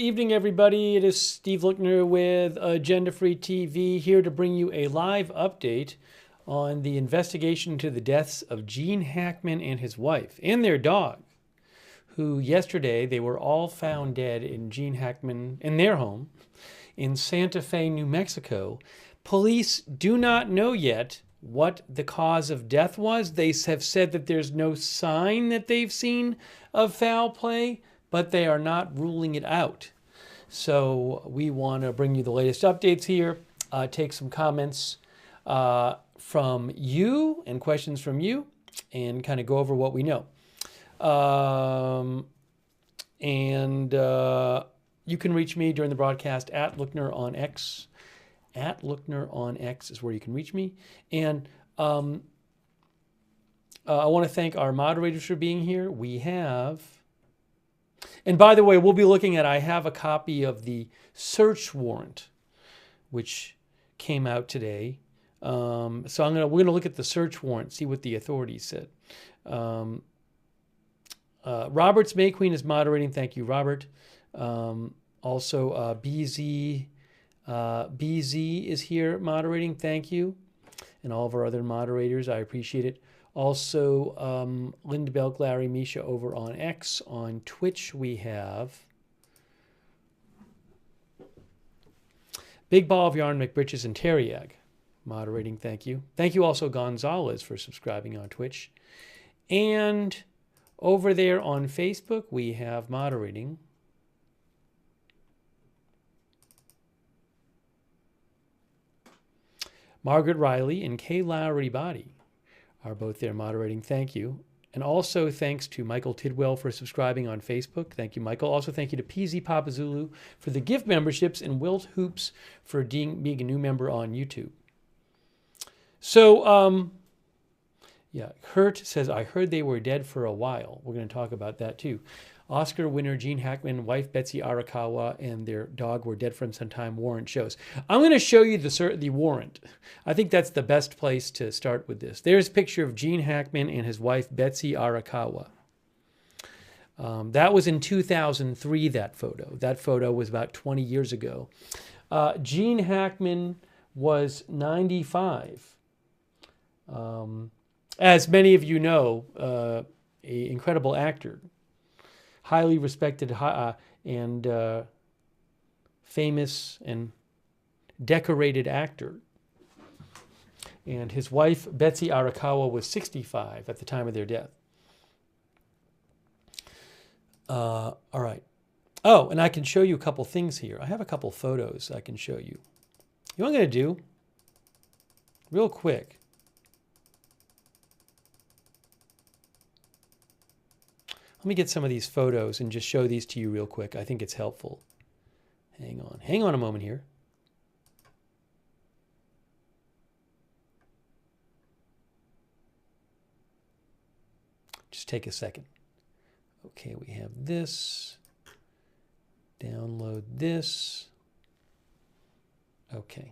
evening, everybody. It is Steve Lookner with Agenda Free TV here to bring you a live update on the investigation into the deaths of Gene Hackman and his wife and their dog, who yesterday they were all found dead in Gene Hackman in their home in Santa Fe, New Mexico. Police do not know yet what the cause of death was. They have said that there's no sign that they've seen of foul play, but they are not ruling it out. So we want to bring you the latest updates here, take some comments from you and questions from you, and kind of go over what we know. You can reach me during the broadcast at Lookner on X. At Lookner on X is where you can reach me. And I want to thank our moderators for being here. We have... And by the way, we'll be looking at, I have a copy of the search warrant, which came out today. So we're gonna look at the search warrant, see what the authorities said. Robert's May Queen is moderating. Thank you, Robert. Also, BZ is here moderating. Thank you. And all of our other moderators, I appreciate it. Also, Linda Belk, Larry, Misha over on X. On Twitch, we have Big Ball of Yarn, McBritches, and Terriag moderating. Thank you. Thank you also, Gonzalez, for subscribing on Twitch. And over there on Facebook, we have moderating Margaret Riley and Kay Lowry Body are both there moderating. Thank you. And also thanks to Michael Tidwell for subscribing on Facebook. Thank you, Michael. Also thank you to PZ Papazulu for the gift memberships and Wilt Hoops for being a new member on YouTube. So, yeah, Kurt says, I heard they were dead for a while. We're going to talk about that too. Oscar winner Gene Hackman, wife Betsy Arakawa, and their dog were dead from some time, Warrant shows. I'm going to show you the warrant. I think that's the best place to start with this. There's a picture of Gene Hackman and his wife Betsy Arakawa. That was in 2003, that photo. That photo was about 20 years ago. Gene Hackman was 95. As many of you know, an incredible actor. Highly respected and famous and decorated actor. And his wife, Betsy Arakawa, was 65 at the time of their death. All right. Oh, and I can show you a couple things here. I have a couple photos I can show you. You know what I'm going to do? Real quick. Let me get some of these photos and just show these to you real quick. I think it's helpful. Hang on. Hang on a moment here. Just take a second. Okay, we have this. Download this. Okay.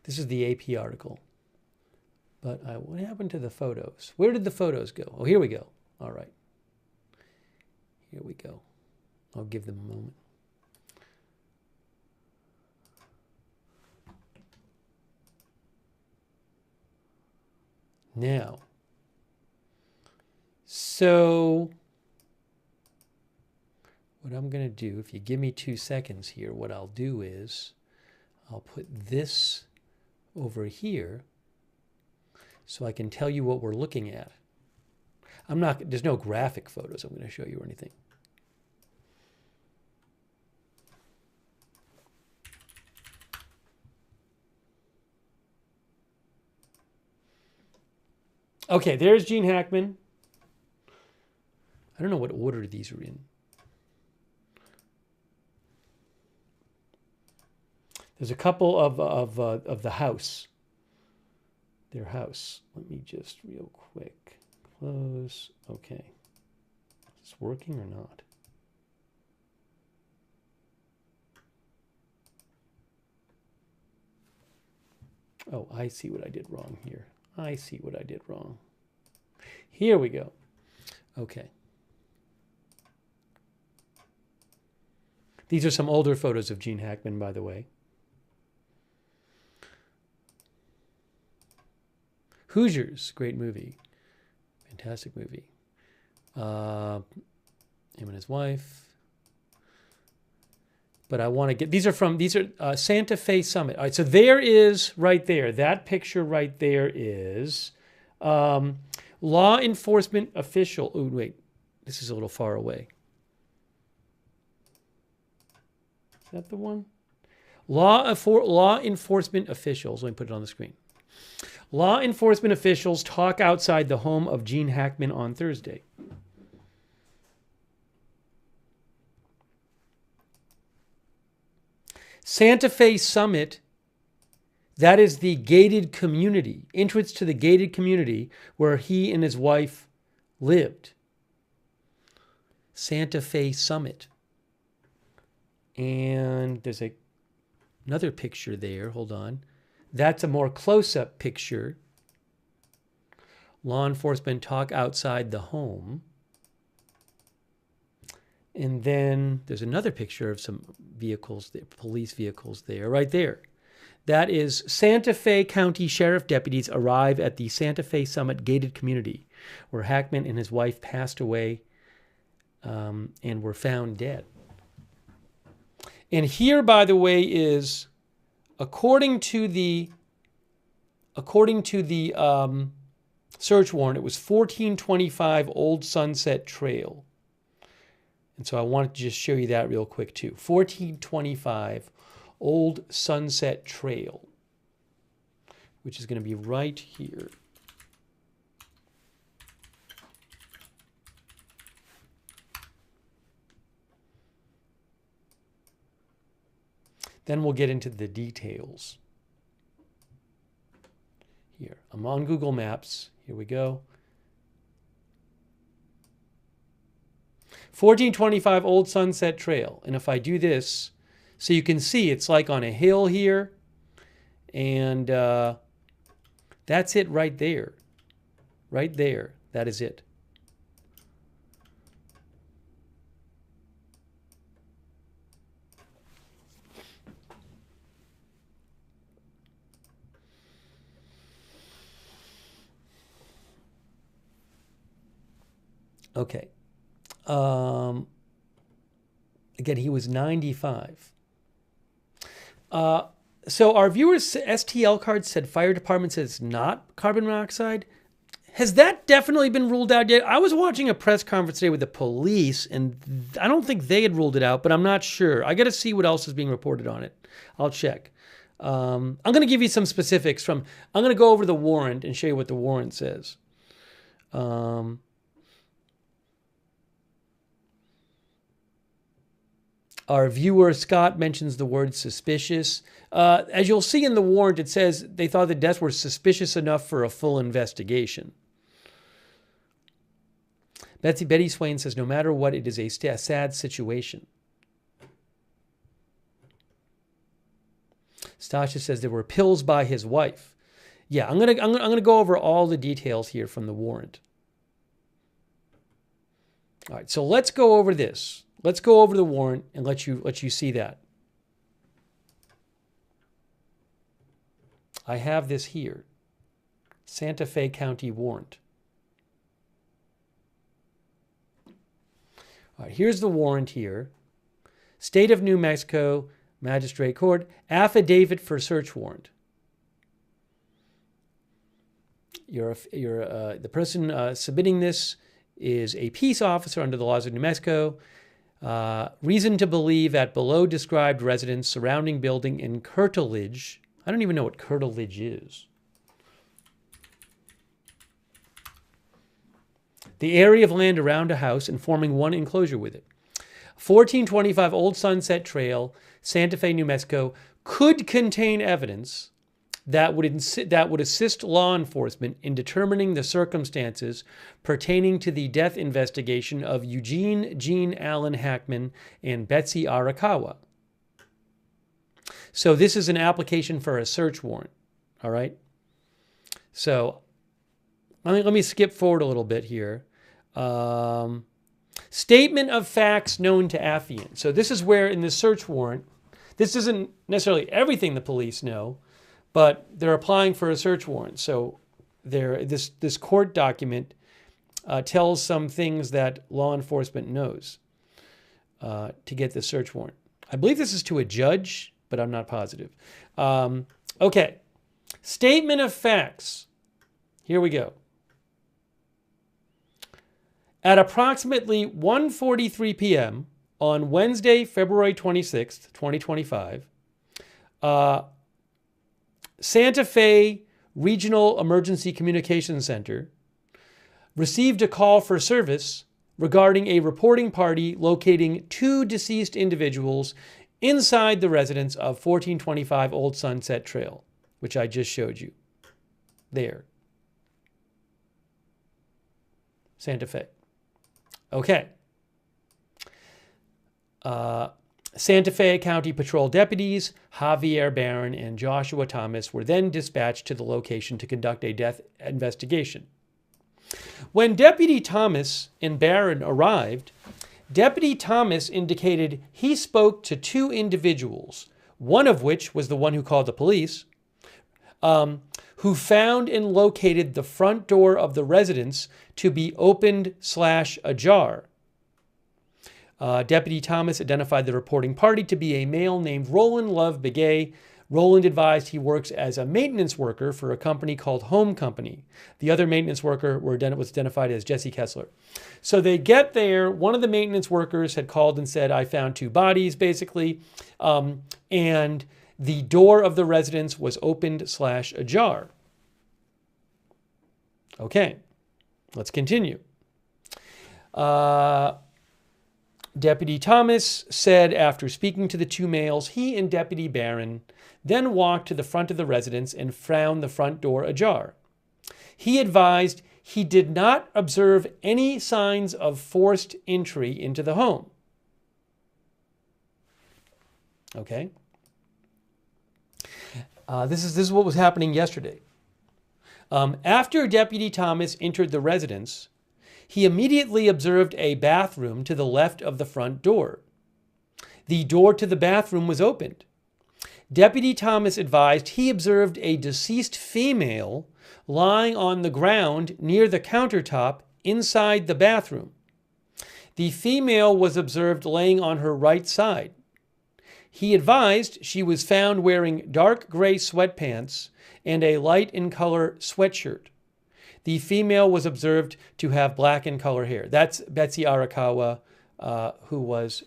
This is the AP article. But what happened to the photos? Where did the photos go? Oh, here we go. All right. Here we go. I'll give them a moment. Now, so what I'm going to do, if you give me 2 seconds here, what I'll do is I'll put this over here, so I can tell you what we're looking at. There's no graphic photos I'm going to show you or anything. Okay, there's Gene Hackman. I don't know what order these are in. There's a couple of the house. Their house. Let me just real quick close. Okay. Is this working or not? Oh, I see what I did wrong here. I see what I did wrong. Here we go. Okay. These are some older photos of Gene Hackman, by the way. Hoosiers, great movie. Fantastic movie. Him and his wife. But I want to get, these are Santa Fe Summit. All right, so there is, right there, that picture right there is law enforcement official. Oh, wait, this is a little far away. Is that the one? Law enforcement officials, let me put it on the screen. Law enforcement officials talk outside the home of Gene Hackman on Thursday. Santa Fe Summit, that is the gated community, entrance to the gated community where he and his wife lived. Santa Fe Summit. And there's another picture there. Hold on. That's a more close-up picture. Law enforcement talk outside the home. And then there's another picture of some vehicles, police vehicles there, right there. That is Santa Fe County Sheriff deputies arrive at the Santa Fe Summit gated community where Hackman and his wife passed away and were found dead. And here, by the way, is according to the search warrant, it was 1425 Old Sunset Trail. And so I wanted to just show you that real quick too. 1425 Old Sunset Trail, which is going to be right here. Then we'll get into the details. Here, I'm on Google Maps. Here we go. 1425 Old Sunset Trail. And if I do this, so you can see it's like on a hill here. And that's it right there. Right there. That is it. Okay. Again, he was 95. So our viewers' STL card said fire department says it's not carbon monoxide. Has that definitely been ruled out yet? I was watching a press conference today with the police, and I don't think they had ruled it out, but I'm not sure. I got to see what else is being reported on it. I'll check. I'm going to give you some specifics from, I'm going to go over the warrant and show you what the warrant says. Our viewer, Scott, mentions the word suspicious. As you'll see in the warrant, it says they thought the deaths were suspicious enough for a full investigation. Betty Swain says, no matter what, it is a sad situation. Stasha says there were pills by his wife. Yeah, I'm gonna go over all the details here from the warrant. All right, so let's go over this. Let's go over the warrant and let you see that. I have this here. Santa Fe County warrant. All right, here's the warrant here. State of New Mexico, Magistrate Court, affidavit for search warrant. The person submitting this is a peace officer under the laws of New Mexico. Reason to believe at below described residence, surrounding building, and curtilage. I don't even know what curtilage is. The area of land around a house and forming one enclosure with it. 1425 Old Sunset Trail, Santa Fe, New Mexico, could contain evidence that would assist law enforcement in determining the circumstances pertaining to the death investigation of Eugene Gene Allen Hackman and Betsy Arakawa. So this is an application for a search warrant, all right? So let me skip forward a little bit here. Statement of facts known to affiant. So this is where in the search warrant, this isn't necessarily everything the police know, but they're applying for a search warrant. So this court document tells some things that law enforcement knows to get the search warrant. I believe this is to a judge, but I'm not positive. Okay. Statement of facts. Here we go. At approximately 1:43 p.m. on Wednesday, February 26th, 2025, Santa Fe Regional Emergency Communications Center received a call for service regarding a reporting party locating two deceased individuals inside the residence of 1425 Old Sunset Trail, which I just showed you. There. Santa Fe. Okay. Santa Fe County Patrol deputies Javier Barron and Joshua Thomas were then dispatched to the location to conduct a death investigation. When Deputy Thomas and Barron arrived, Deputy Thomas indicated he spoke to two individuals, one of which was the one who called the police, who found and located the front door of the residence to be opened/ajar. Deputy Thomas identified the reporting party to be a male named Roland Love Begay. Roland advised he works as a maintenance worker for a company called Home Company. The other maintenance worker was identified as Jesse Kessler. So they get there. One of the maintenance workers had called and said, I found two bodies, basically. And the door of the residence was opened/ajar. Okay, let's continue. Deputy Thomas said after speaking to the two males, he and Deputy Barron then walked to the front of the residence and found the front door ajar. He advised he did not observe any signs of forced entry into the home. Okay. This is what was happening yesterday. After Deputy Thomas entered the residence, he immediately observed a bathroom to the left of the front door. The door to the bathroom was opened. Deputy Thomas advised he observed a deceased female lying on the ground near the countertop inside the bathroom. The female was observed laying on her right side. He advised she was found wearing dark gray sweatpants and a light in color sweatshirt. The female was observed to have black in color hair. That's Betsy Arakawa, who was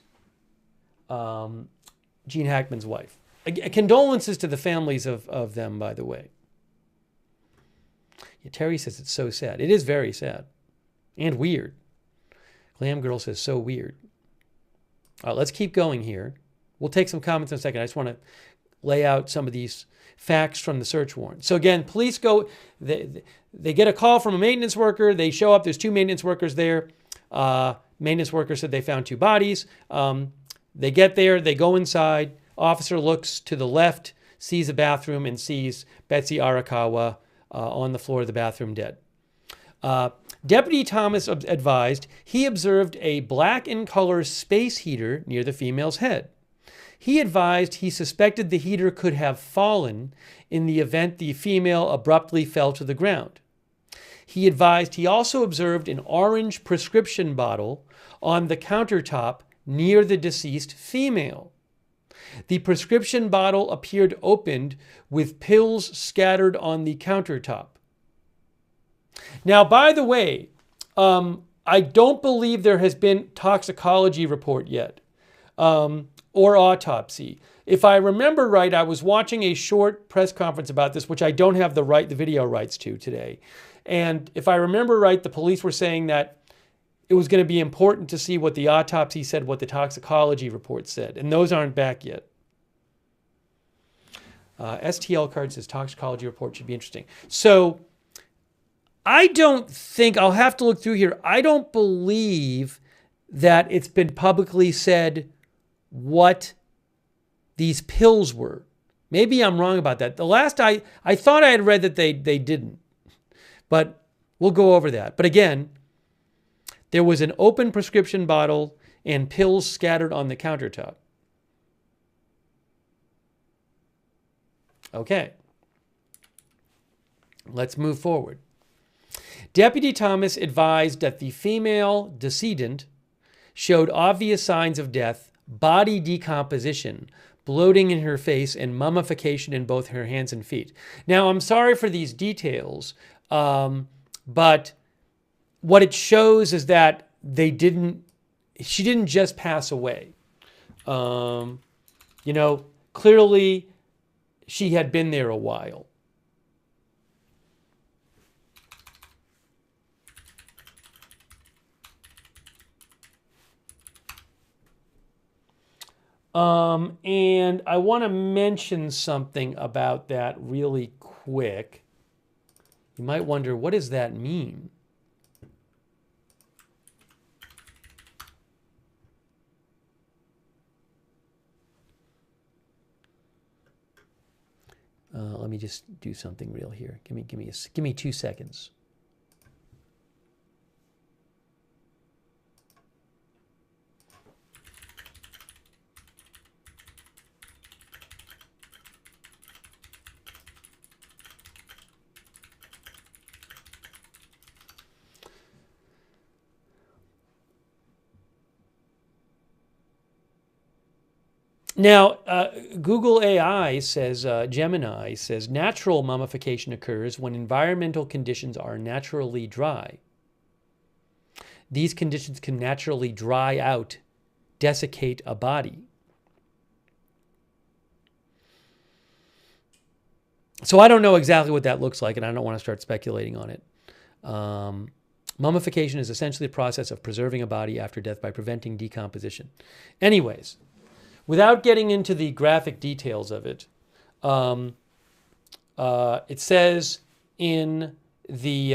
Gene Hackman's wife. Condolences to the families of them, by the way. Yeah, Terry says it's so sad. It is very sad and weird. Glam Girl says so weird. All right, let's keep going here. We'll take some comments in a second. I just want to lay out some of these facts from the search warrant. So again, police go, they get a call from a maintenance worker. They show up. There's two maintenance workers there. Maintenance worker said they found two bodies. They get there. They go inside. Officer looks to the left, sees a bathroom, and sees Betsy Arakawa on the floor of the bathroom dead. Deputy Thomas advised he observed a black in color space heater near the female's head. He advised he suspected the heater could have fallen in the event the female abruptly fell to the ground. He advised he also observed an orange prescription bottle on the countertop near the deceased female. The prescription bottle appeared opened with pills scattered on the countertop. Now, by the way, I don't believe there has been toxicology report yet. Or autopsy. If I remember right, I was watching a short press conference about this, which I don't have the video rights to today. And if I remember right, the police were saying that it was going to be important to see what the autopsy said, what the toxicology report said. And those aren't back yet. STL card says toxicology report should be interesting. So I don't think, I'll have to look through here. I don't believe that it's been publicly said what these pills were. Maybe I'm wrong about that. The last I thought I had read that they didn't. But we'll go over that. But again, There was an open prescription bottle and pills scattered on the countertop. Okay. Let's move forward. Deputy Thomas advised that the female decedent showed obvious signs of death, body decomposition, bloating in her face, and mummification in both her hands and feet. Now, I'm sorry for these details, but what it shows is that she didn't just pass away. Clearly she had been there a while. And I want to mention something about that really quick. You might wonder, what does that mean? Let me just do something real here. Give me 2 seconds. Now, Google AI says, Gemini says, natural mummification occurs when environmental conditions are naturally dry. These conditions can naturally dry out, desiccate a body. So I don't know exactly what that looks like, and I don't want to start speculating on it. Mummification is essentially the process of preserving a body after death by preventing decomposition. Anyways, without getting into the graphic details of it, it says in the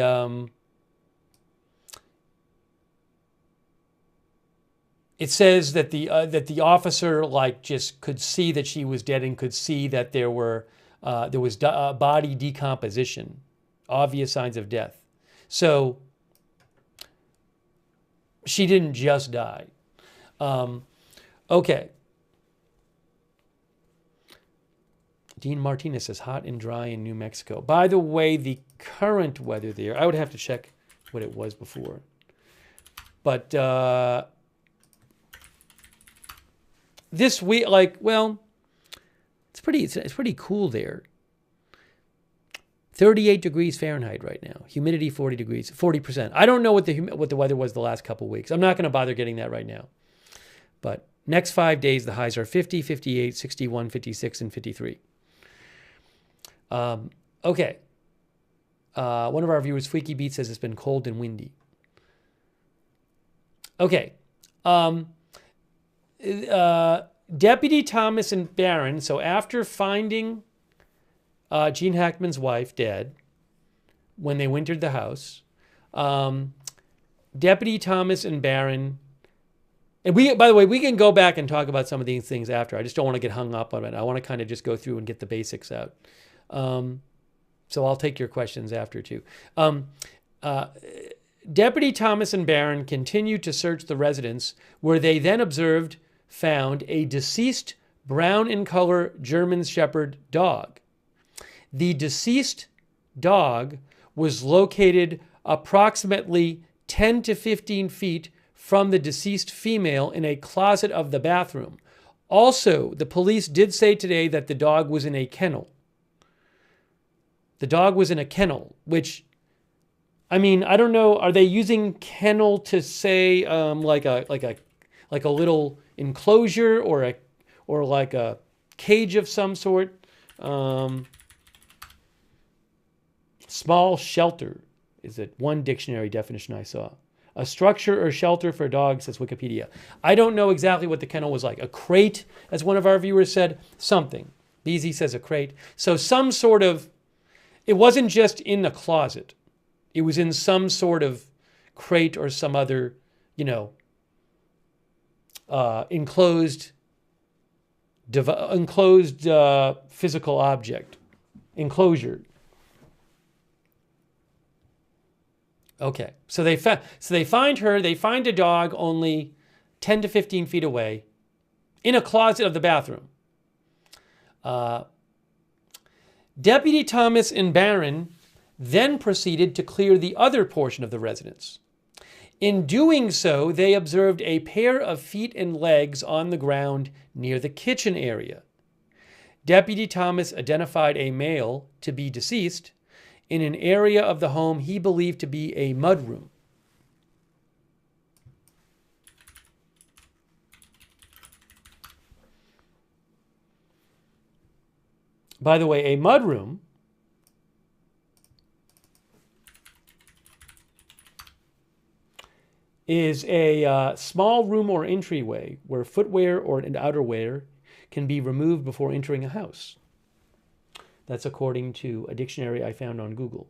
it says that the officer just could see that she was dead and could see that there was body decomposition, obvious signs of death. So she didn't just die. Okay. Dean Martinez says hot and dry in New Mexico. By the way, the current weather there, I would have to check what it was before. But this week, it's pretty cool there. 38 degrees Fahrenheit right now. Humidity 40%. I don't know what the weather was the last couple weeks. I'm not going to bother getting that right now. But next 5 days, the highs are 50, 58, 61, 56, and 53. Okay. One of our viewers, Freaky Beat, says it's been cold and windy. Okay. Deputy Thomas and Barron, so after finding Gene Hackman's wife dead when they wintered the house, Deputy Thomas and Barron, and by the way, we can go back and talk about some of these things after. I just don't want to get hung up on it. I want to kind of just go through and get the basics out. So I'll take your questions after too. Deputy Thomas and Barron continued to search the residence, where they then found a deceased brown in color German Shepherd dog. The deceased dog was located approximately 10 to 15 feet from the deceased female in a closet of the bathroom. Also, the police did say today that the dog was in a kennel. The dog was in a kennel, which, I mean, I don't know. Are they using kennel to say like a little enclosure or like a cage of some sort? Small shelter is it one dictionary definition I saw. A structure or shelter for dogs, says Wikipedia. I don't know exactly what the kennel was like. A crate, as one of our viewers said, something. BZ says a crate. So some sort of, it wasn't just in a closet. It was in some sort of crate or some other, enclosed physical object, enclosure. Okay, so they find her. They find a dog only 10 to 15 feet away in a closet of the bathroom. Deputy Thomas and Barron then proceeded to clear the other portion of the residence. In doing so, they observed a pair of feet and legs on the ground near the kitchen area. Deputy Thomas identified a male to be deceased in an area of the home he believed to be a mudroom. By the way, a mudroom is a small room or entryway where footwear or outerwear can be removed before entering a house. That's according to a dictionary I found on Google.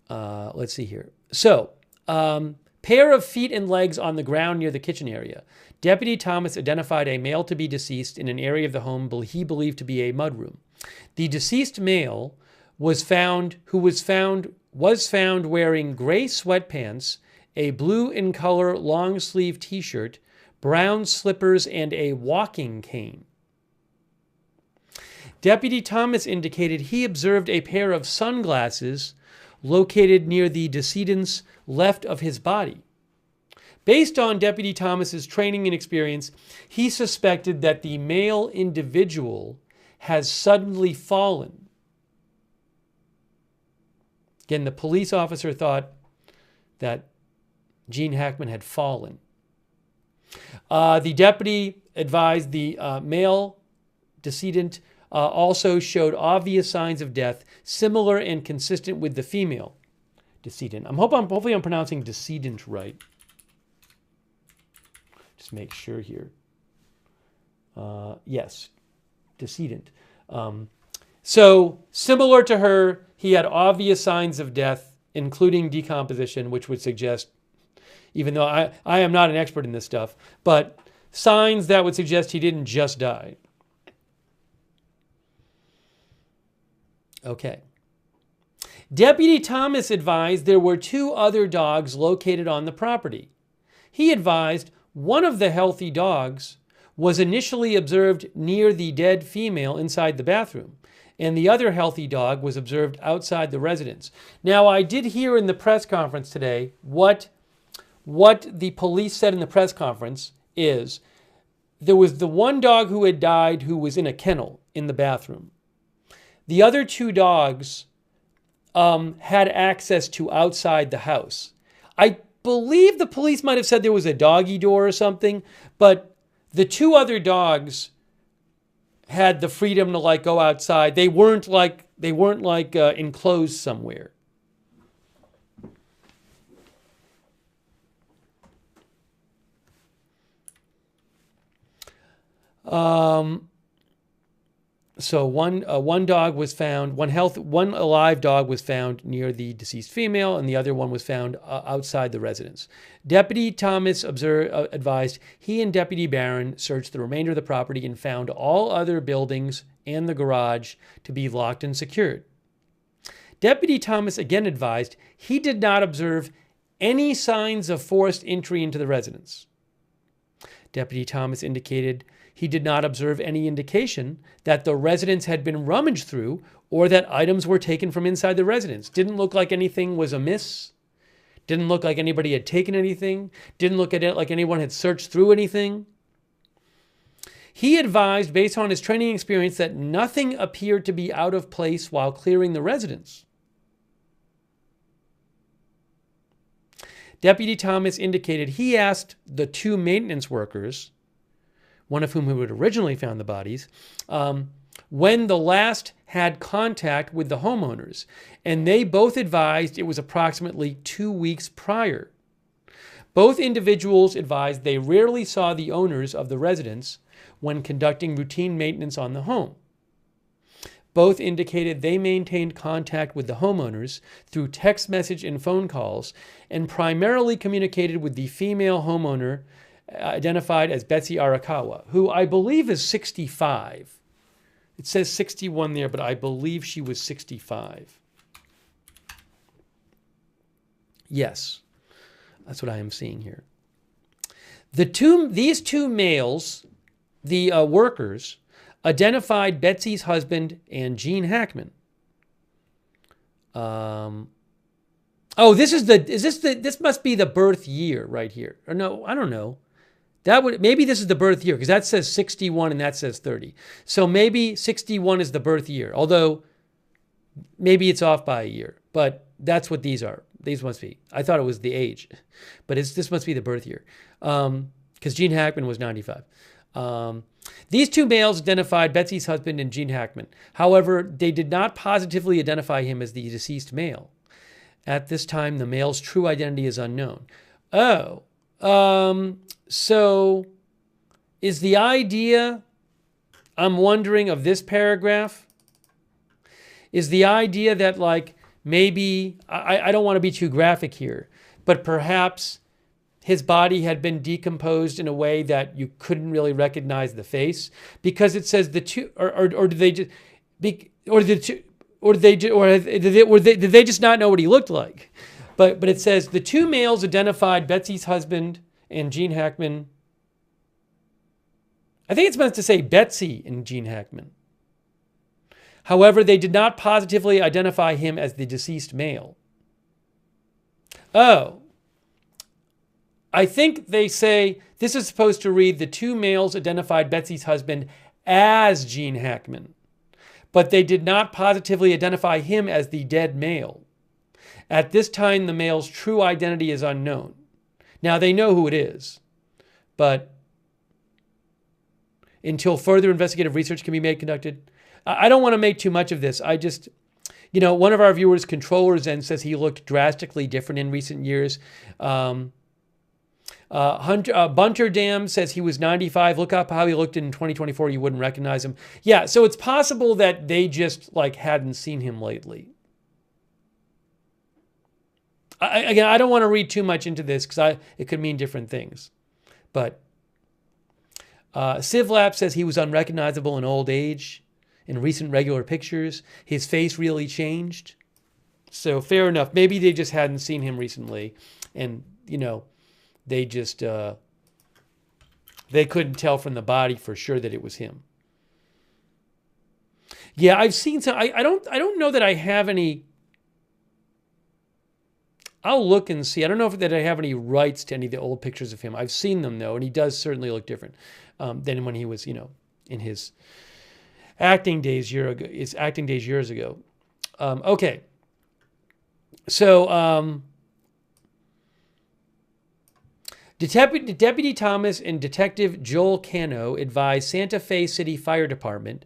Let's see here. So, pair of feet and legs on the ground near the kitchen area. Deputy Thomas identified a male to be deceased in an area of the home he believed to be a mudroom. The deceased male was found wearing gray sweatpants, a blue in color long sleeve t-shirt, brown slippers, and a walking cane. Deputy Thomas indicated he observed a pair of sunglasses located near the decedent's left of his body. Based on Deputy Thomas's training and experience, he suspected that the male individual has suddenly fallen. Again, the police officer thought that Gene Hackman had fallen. The deputy advised the male decedent also showed obvious signs of death, similar and consistent with the female decedent. Hopefully I'm pronouncing decedent right. Just make sure here. Yes, decedent. So similar to her, he had obvious signs of death, including decomposition, which would suggest, even though I am not an expert in this stuff, but signs that would suggest he didn't just die. Okay. Deputy Thomas advised there were 2 other dogs located on the property. He advised one of the healthy dogs was initially observed near the dead female inside the bathroom, and the other healthy dog was observed outside the residence. Now, I did hear in the press conference today what the police said in the press conference is there was the one dog who had died who was in a kennel in the bathroom. The other 2 dogs had access to outside the house. I believe the police might have said there was a doggy door or something, but the 2 other dogs had the freedom to go outside. They weren't enclosed somewhere. So one dog was found, one alive dog was found near the deceased female, and the other one was found outside the residence. Deputy Thomas advised he and Deputy Barron searched the remainder of the property and found all other buildings and the garage to be locked and secured. Deputy Thomas again advised he did not observe any signs of forced entry into the residence. Deputy Thomas indicated he did not observe any indication that the residence had been rummaged through or that items were taken from inside the residence. Didn't look like anything was amiss. Didn't look like anybody had taken anything. Didn't look at it like anyone had searched through anything. He advised, based on his training experience, that nothing appeared to be out of place while clearing the residence. Deputy Thomas indicated he asked the 2 maintenance workers, one of whom had originally found the bodies, when the last had contact with the homeowners, and they both advised it was approximately 2 weeks prior. Both individuals advised they rarely saw the owners of the residence when conducting routine maintenance on the home. Both indicated they maintained contact with the homeowners through text message and phone calls, and primarily communicated with the female homeowner identified as Betsy Arakawa, who I believe is 65. It says 61 there, but I believe she was 65. Yes, that's what I am seeing here. These two males, the workers, identified Betsy's husband and Gene Hackman. This must be the birth year right here. Or no, I don't know. Maybe this is the birth year, because that says 61 and that says 30. So maybe 61 is the birth year, although maybe it's off by a year, but that's what these are. These must be. I thought it was the age, but this must be the birth year, because Gene Hackman was 95. These two males identified Betsy's husband and Gene Hackman. However, they did not positively identify him as the deceased male. At this time, the male's true identity is unknown. Oh, so is the idea, I'm wondering, of this paragraph, is the idea that, like, maybe, I don't want to be too graphic here, but perhaps his body had been decomposed in a way that you couldn't really recognize the face, because it says the two, or did they just, did they just not know what he looked like? But it says the two males identified Betsy's husband and Gene Hackman. I think it's meant to say Betsy and Gene Hackman. However, they did not positively identify him as the deceased male. Oh. I think they say this is supposed to read the two males identified Betsy's husband as Gene Hackman, but they did not positively identify him as the dead male. At this time, the male's true identity is unknown. Now, they know who it is, but until further investigative research can be conducted. I don't want to make too much of this. I just, one of our viewers, Controller Zen, says he looked drastically different in recent years. Bunter Dam says he was 95. Look up how he looked in 2024. You wouldn't recognize him. Yeah, so it's possible that they just hadn't seen him lately. I don't want to read too much into this because it could mean different things. But Civlap says he was unrecognizable in old age. In recent regular pictures, his face really changed. So fair enough. Maybe they just hadn't seen him recently, and they just they couldn't tell from the body for sure that it was him. Yeah, I've seen some. I don't know that I have any. I'll look and see. I don't know that I have any rights to any of the old pictures of him. I've seen them though, and he does certainly look different than when he was, in his acting days years ago. Okay, so Deputy Thomas and Detective Joel Cano advised Santa Fe City Fire Department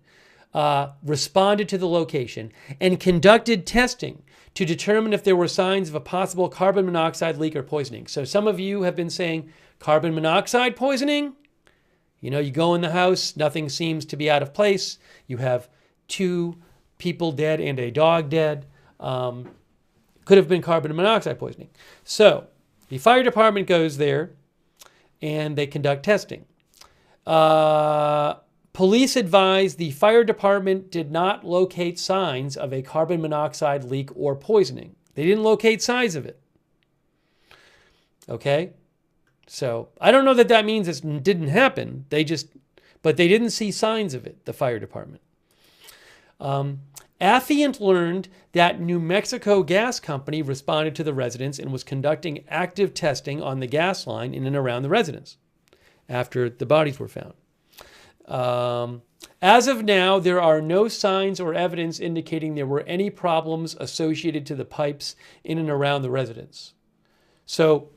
responded to the location and conducted testing to determine if there were signs of a possible carbon monoxide leak or poisoning. So some of you have been saying carbon monoxide poisoning. You go in the house, nothing seems to be out of place. You have 2 people dead and a dog dead. Could have been carbon monoxide poisoning. So the fire department goes there and they conduct testing. Police advised the fire department did not locate signs of a carbon monoxide leak or poisoning. They didn't locate signs of it. Okay? So I don't know that means it didn't happen. But they didn't see signs of it, the fire department. Affiant learned that New Mexico Gas Company responded to the residence and was conducting active testing on the gas line in and around the residence after the bodies were found. As of now, there are no signs or evidence indicating there were any problems associated to the pipes in and around the residence. So,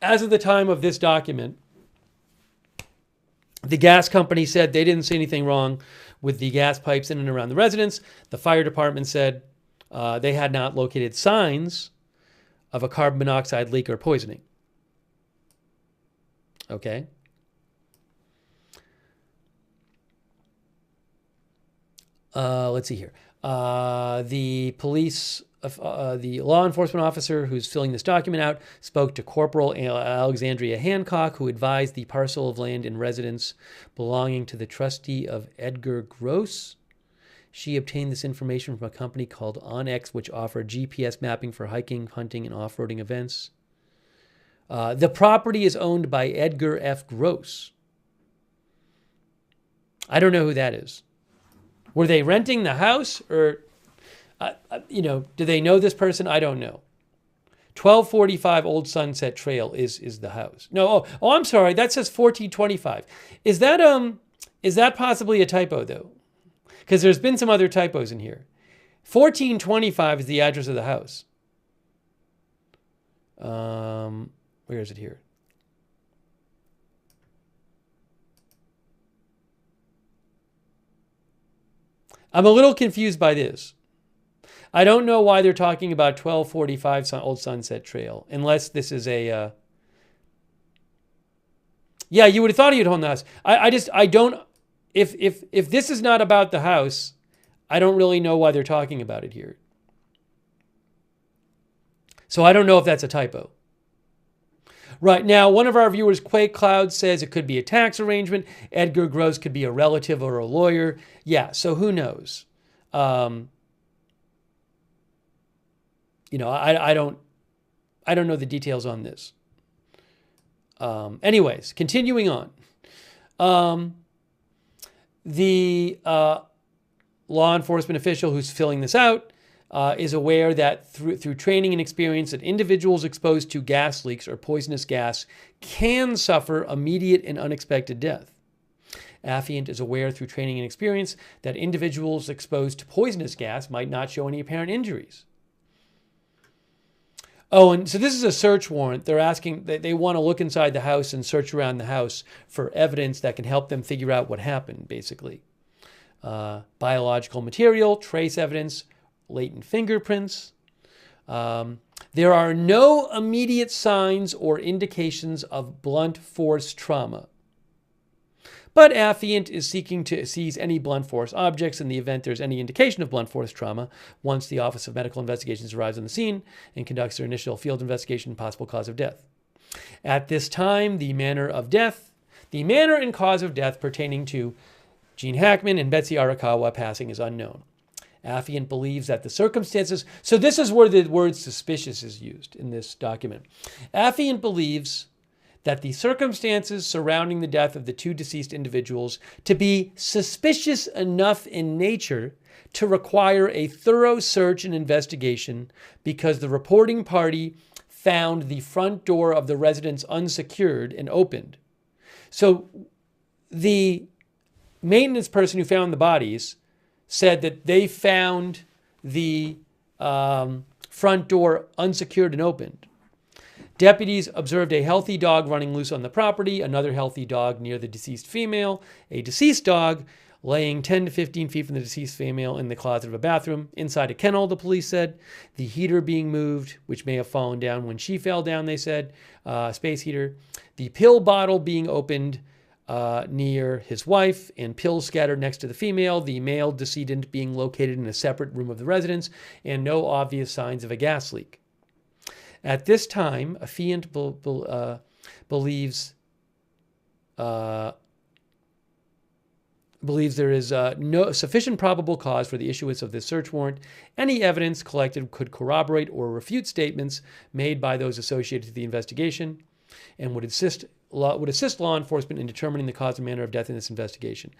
as of the time of this document, the gas company said they didn't see anything wrong with the gas pipes in and around the residence. The fire department said they had not located signs of a carbon monoxide leak or poisoning. Okay. Let's see here. The police, the law enforcement officer who's filling this document out spoke to Corporal Alexandria Hancock, who advised the parcel of land and residence belonging to the trustee of Edgar Gross She obtained this information from a company called OnX, which offered GPS mapping for hiking, hunting, and off-roading events. The property is owned by Edgar F. Gross. I don't know who that is. Were they renting the house, or, do they know this person? I don't know. 1245 Old Sunset Trail is the house. No, I'm sorry. That says 1425. Is that possibly a typo though? Because there's been some other typos in here. 1425 is the address of the house. Where is it here? I'm a little confused by this. I don't know why they're talking about 1245 Old Sunset Trail, unless this is a... Yeah, you would have thought he'd own the house. I don't... If this is not about the house, I don't really know why they're talking about it here. So I don't know if that's a typo. Right, now, one of our viewers, Quake Cloud, says it could be a tax arrangement. Edgar Gross could be a relative or a lawyer. Yeah, so who knows? I don't know the details on this. Anyways, continuing on. The law enforcement official who's filling this out is aware that through training and experience that individuals exposed to gas leaks or poisonous gas can suffer immediate and unexpected death. Affiant is aware through training and experience that individuals exposed to poisonous gas might not show any apparent injuries. Oh, and so this is a search warrant. They're asking, they want to look inside the house and search around the house for evidence that can help them figure out what happened, basically. Biological material, trace evidence, latent fingerprints. There are no immediate signs or indications of blunt force trauma. But Affiant is seeking to seize any blunt force objects in the event there's any indication of blunt force trauma once the Office of Medical Investigations arrives on the scene and conducts their initial field investigation and possible cause of death. At this time, the manner and cause of death pertaining to Gene Hackman and Betsy Arakawa passing is unknown. Affiant believes that the circumstances... So this is where the word suspicious is used in this document. Affiant believes that the circumstances surrounding the death of the two deceased individuals to be suspicious enough in nature to require a thorough search and investigation because the reporting party found the front door of the residence unsecured and opened. So the maintenance person who found the bodies said that they found the front door unsecured and opened. Deputies observed a healthy dog running loose on the property, another healthy dog near the deceased female, a deceased dog laying 10 to 15 feet from the deceased female in the closet of a bathroom, inside a kennel, the police said, the heater being moved, which may have fallen down when she fell down, they said, space heater, the pill bottle being opened near his wife and pills scattered next to the female, the male decedent being located in a separate room of the residence, and no obvious signs of a gas leak. At this time, Affiant believes there is no sufficient probable cause for the issuance of this search warrant. Any evidence collected could corroborate or refute statements made by those associated with the investigation and would assist law enforcement in determining the cause and manner of death in this investigation.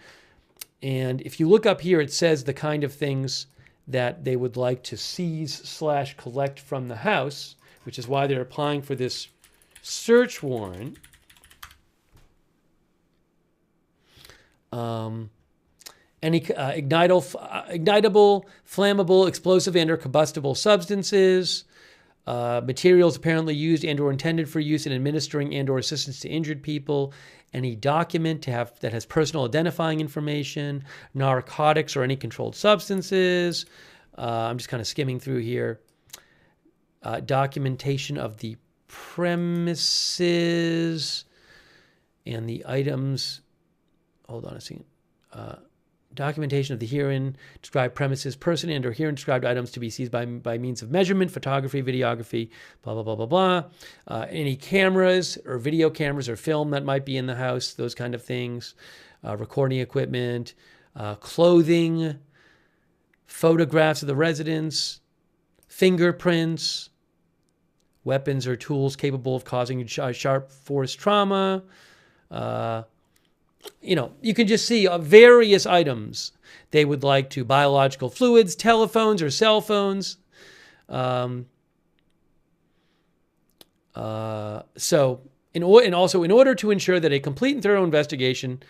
And if you look up here, it says the kind of things that they would like to seize/collect from the house, which is why they're applying for this search warrant. Any ignitable, flammable, explosive, and or combustible substances, materials apparently used and or intended for use in administering and or assistance to injured people, any document that has personal identifying information, narcotics or any controlled substances. I'm just kind of skimming through here. Documentation of the premises and the items. Hold on a second. Documentation of the herein described premises, person, and or herein described items to be seized by means of measurement, photography, videography, blah, blah, blah, blah, blah. Any cameras or video cameras or film that might be in the house, those kind of things. Recording equipment, clothing, photographs of the residence, fingerprints, weapons or tools capable of causing sharp force trauma. You can just see various items they would like to, biological fluids, telephones or cell phones. And also in order to ensure that a complete and thorough investigation,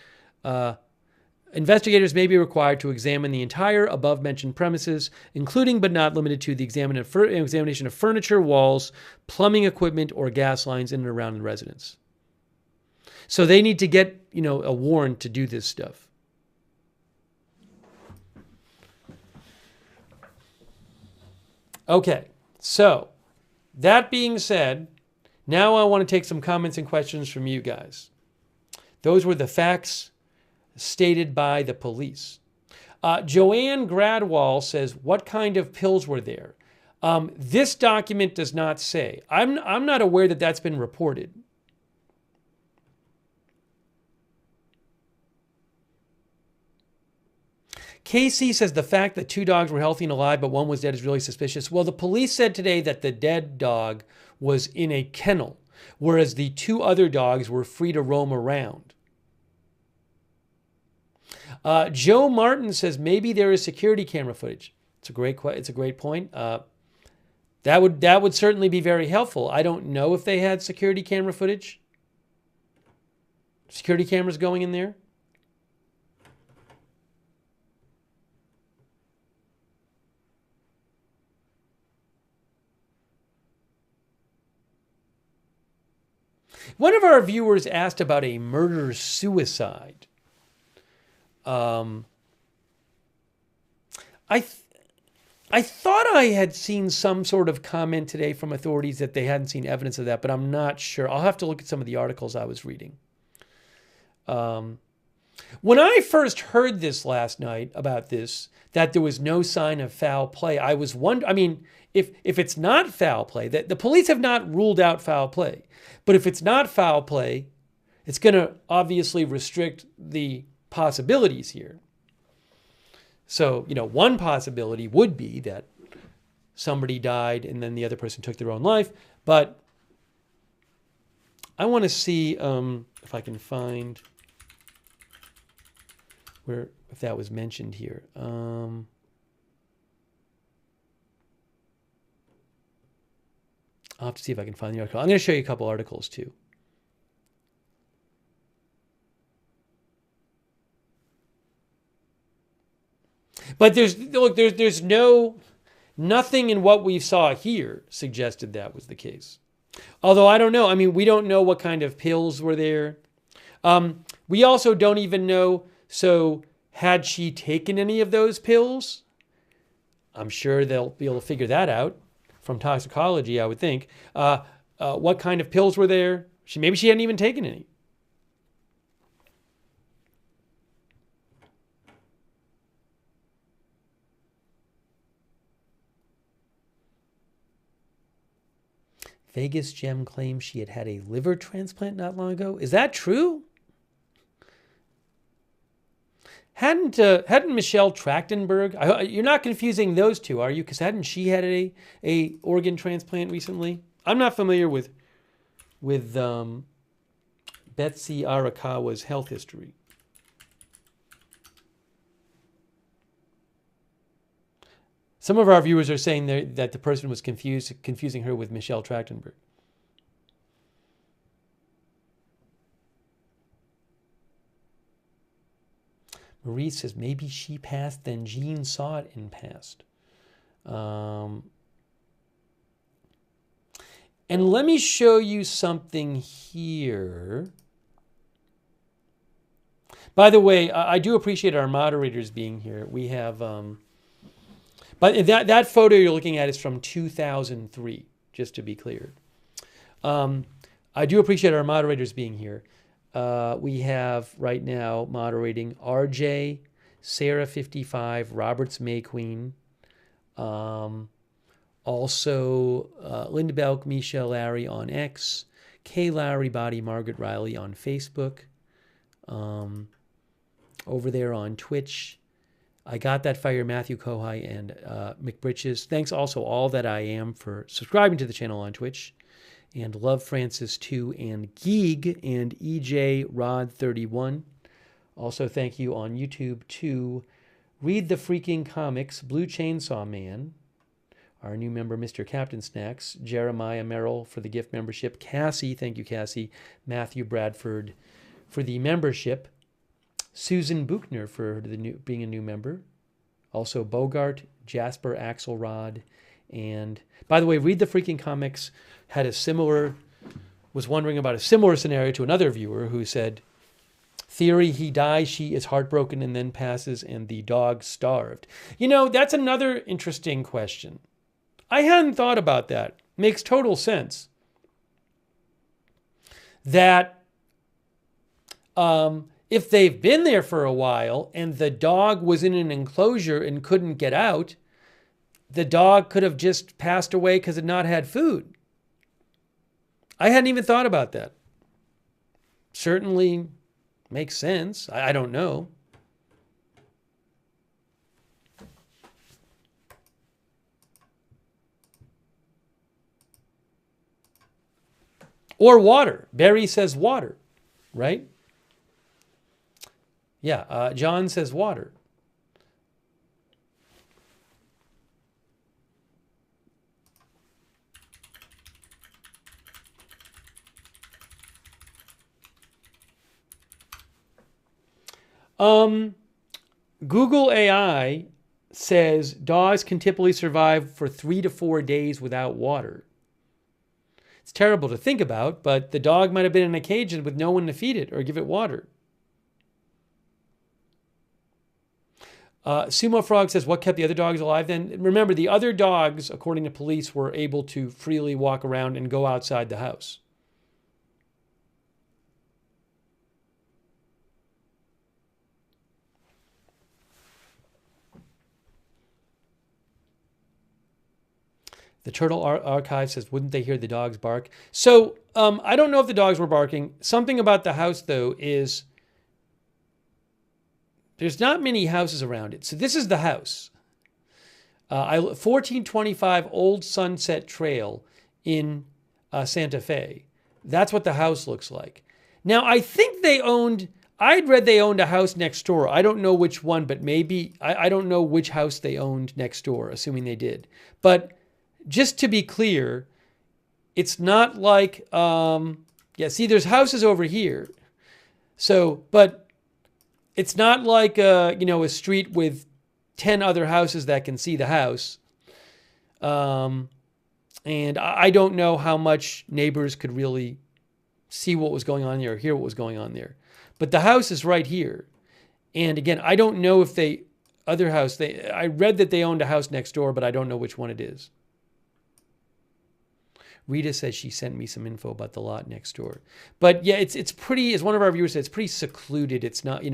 investigators may be required to examine the entire above-mentioned premises, including but not limited to the examination of furniture, walls, plumbing equipment, or gas lines in and around the residence. So they need to get, a warrant to do this stuff. Okay, so that being said, now I want to take some comments and questions from you guys. Those were the facts stated by the police. Joanne Gradwall says, what kind of pills were there? This document does not say. I'm not aware that that's been reported. Casey says the fact that 2 dogs were healthy and alive, but one was dead is really suspicious. Well, the police said today that the dead dog was in a kennel, whereas the 2 other dogs were free to roam around. Joe Martin says maybe there is security camera footage. It's a great point. That would certainly be very helpful. I don't know if they had security camera footage. Security cameras going in there. One of our viewers asked about a murder-suicide. I thought I had seen some sort of comment today from authorities that they hadn't seen evidence of that, but I'm not sure. I'll have to look at some of the articles I was reading. When I first heard this last night about this, that there was no sign of foul play, I was wondering, if it's not foul play, that the police have not ruled out foul play, but if it's not foul play, it's going to obviously restrict the possibilities here. So, one possibility would be that somebody died and then the other person took their own life. But I want to see if I can find if that was mentioned here. I'll have to see if I can find the article. I'm going to show you a couple articles too. But there's nothing in what we saw here suggested that was the case. Although I don't know. We don't know what kind of pills were there. We also don't even know. So had she taken any of those pills? I'm sure they'll be able to figure that out from toxicology, I would think. What kind of pills were there? Maybe she hadn't even taken any. Vegas Gem claims she had a liver transplant not long ago. Is that true? Hadn't Michelle Trachtenberg? You're not confusing those two, are you? Because hadn't she had a organ transplant recently? I'm not familiar with Betsy Arakawa's health history. Some of our viewers are saying that the person was confusing her with Michelle Trachtenberg. Marie says maybe she passed, then Gene saw it and passed. And let me show you something here. By the way, I do appreciate our moderators being here. We have, but that photo you're looking at is from 2003, just to be clear. I do appreciate our moderators being here. We have right now moderating RJ, Sarah 55, Roberts May Queen, also Linda Belk, Michelle Larry on X, Kay Lowry Body, Margaret Riley on Facebook, over there on Twitch, I Got That Fire, Matthew Kohai, and McBritches. Thanks also all that I am for subscribing to the channel on Twitch. And Love Francis 2 and Geeg and EJ Rod 31. Also thank you on YouTube to Read the Freaking Comics, Blue Chainsaw Man, our new member, Mr. Captain Snacks, Jeremiah Merrill for the gift membership, Cassie, thank you, Cassie, Matthew Bradford for the membership, Susan Buchner for being a new member, also Bogart, Jasper Axelrod, and by the way, Read the Freaking Comics was wondering about a similar scenario to another viewer who said, theory, he dies, she is heartbroken and then passes, and the dog starved. You know, that's another interesting question. I hadn't thought about that. Makes total sense. That if they've been there for a while and the dog was in an enclosure and couldn't get out, the dog could have just passed away because it not had food. I hadn't even thought about that. Certainly makes sense. I don't know. Or water. Barry says water, right? Yeah, John says water. Google AI says dogs can typically survive for 3 to 4 days without water. It's terrible to think about, but the dog might have been in a cage with no one to feed it or give it water. Sumo Frog says, what kept the other dogs alive then? Remember, the other dogs, according to police, were able to freely walk around and go outside the house. The Turtle Archive says, wouldn't they hear the dogs bark? So I don't know if the dogs were barking. Something about the house, though, is there's not many houses around it. So this is the house. 1425 Old Sunset Trail in Santa Fe. That's what the house looks like. Now, I think I'd read they owned a house next door. I don't know which one, but maybe, I don't know which house they owned next door, assuming they did. But just to be clear, it's not like, see, there's houses over here. So, but it's not like, a street with 10 other houses that can see the house. And I don't know how much neighbors could really see what was going on there or hear what was going on there. But the house is right here. And again, I don't know if I read that they owned a house next door, but I don't know which one it is. Rita says she sent me some info about the lot next door. But yeah, it's pretty, as one of our viewers said, it's pretty secluded. It's not,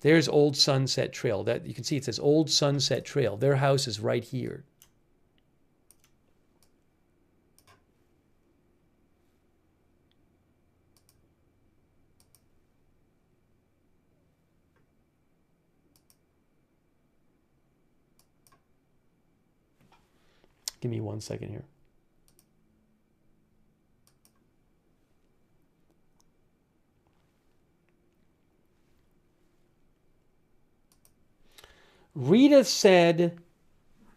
There's Old Sunset Trail. That you can see it says Old Sunset Trail. Their house is right here. Give me 1 second here. Rita said,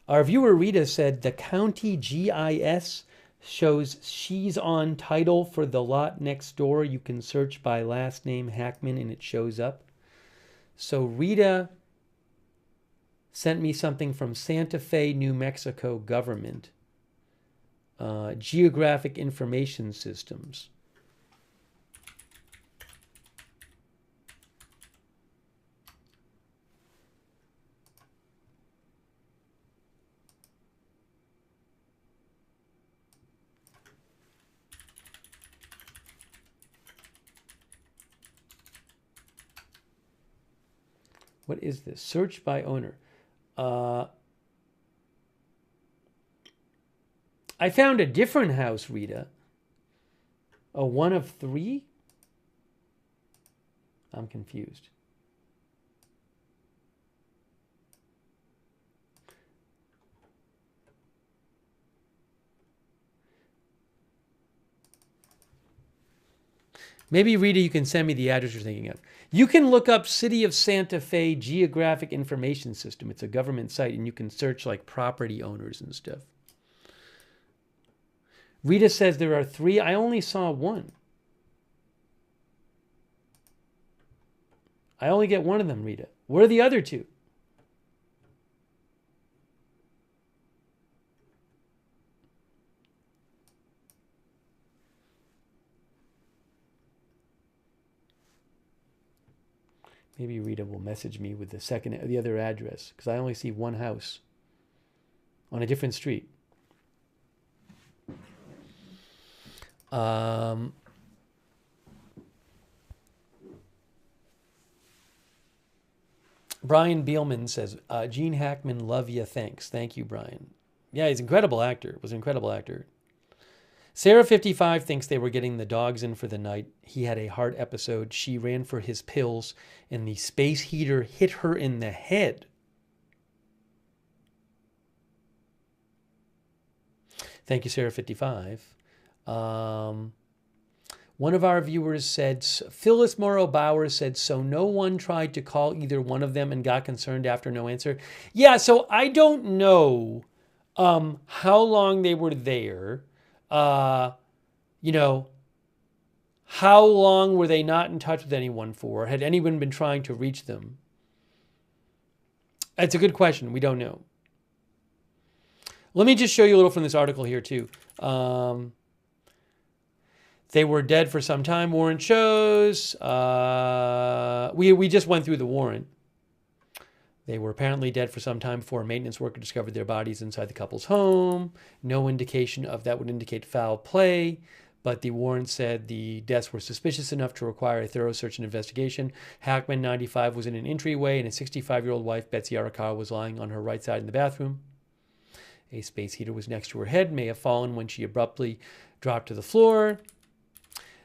our viewer Rita said, the county GIS shows she's on title for the lot next door. You can search by last name Hackman and it shows up. So Rita sent me something from Santa Fe, New Mexico government. Geographic Information Systems. What is this? Search by owner. I found a different house, Rita. A 1 of 3? I'm confused. Maybe, Rita, you can send me the address you're thinking of. You can look up City of Santa Fe Geographic Information System. It's a government site, and you can search like property owners and stuff. Rita says there are 3. I only saw 1. I only get 1 of them, Rita. Where are the other 2? Maybe Rita will message me with the other address, because I only see 1 house on a different street. Brian Beelman says, Gene Hackman, love ya, thanks. Thank you, Brian. Yeah, he's an incredible actor. Was an incredible actor. Sarah 55 thinks they were getting the dogs in for the night. He had a heart episode. She ran for his pills, and the space heater hit her in the head. Thank you, Sarah 55. One of our viewers said, Phyllis Morrow Bowers said, so no one tried to call either one of them and got concerned after no answer. Yeah, so I don't know how long they were there. How long were they not in touch with anyone for? Had anyone been trying to reach them? That's a good question. We don't know. Let me just show you a little from this article here, too. They were dead for some time, Warrant shows. We just went through the warrant. They were apparently dead for some time before a maintenance worker discovered their bodies inside the couple's home. No indication of that would indicate foul play, but the warrant said the deaths were suspicious enough to require a thorough search and investigation. Hackman, 95, was in an entryway, and his 65-year-old wife, Betsy Arakawa, was lying on her right side in the bathroom. A space heater was next to her head, may have fallen when she abruptly dropped to the floor.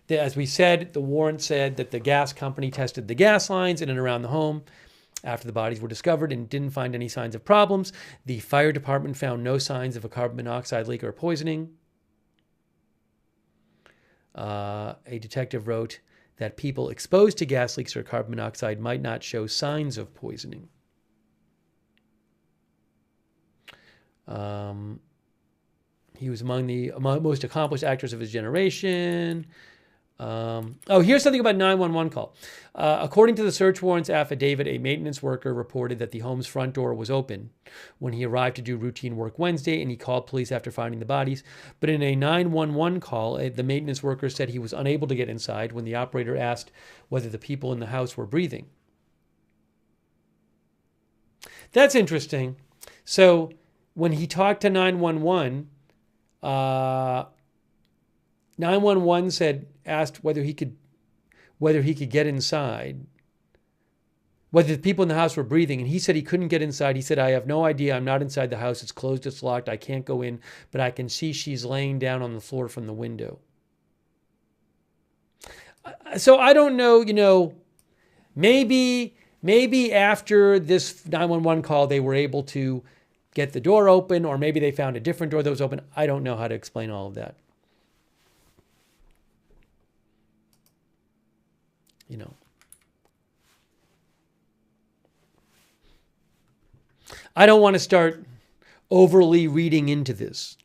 As we said, the warrant said that the gas company tested the gas lines in and around the home after the bodies were discovered and didn't find any signs of problems. The fire department found no signs of a carbon monoxide leak or poisoning. A detective wrote that people exposed to gas leaks or carbon monoxide might not show signs of poisoning. He was among the most accomplished actors of his generation. Here's something about 911 call. According to the search warrant's affidavit, a maintenance worker reported that the home's front door was open when he arrived to do routine work Wednesday, and he called police after finding the bodies. But in a 911 call, the maintenance worker said he was unable to get inside when the operator asked whether the people in the house were breathing. That's interesting. So when he talked to 911, 911 asked whether he could get inside, whether the people in the house were breathing, and he said he couldn't get inside. He said, I have no idea. I'm not inside the house. It's closed. It's locked. I can't go in, but I can see she's laying down on the floor from the window. So I don't know, maybe after this 911 call, they were able to get the door open, or maybe they found a different door that was open. I don't know how to explain all of that. I don't want to start overly reading into this.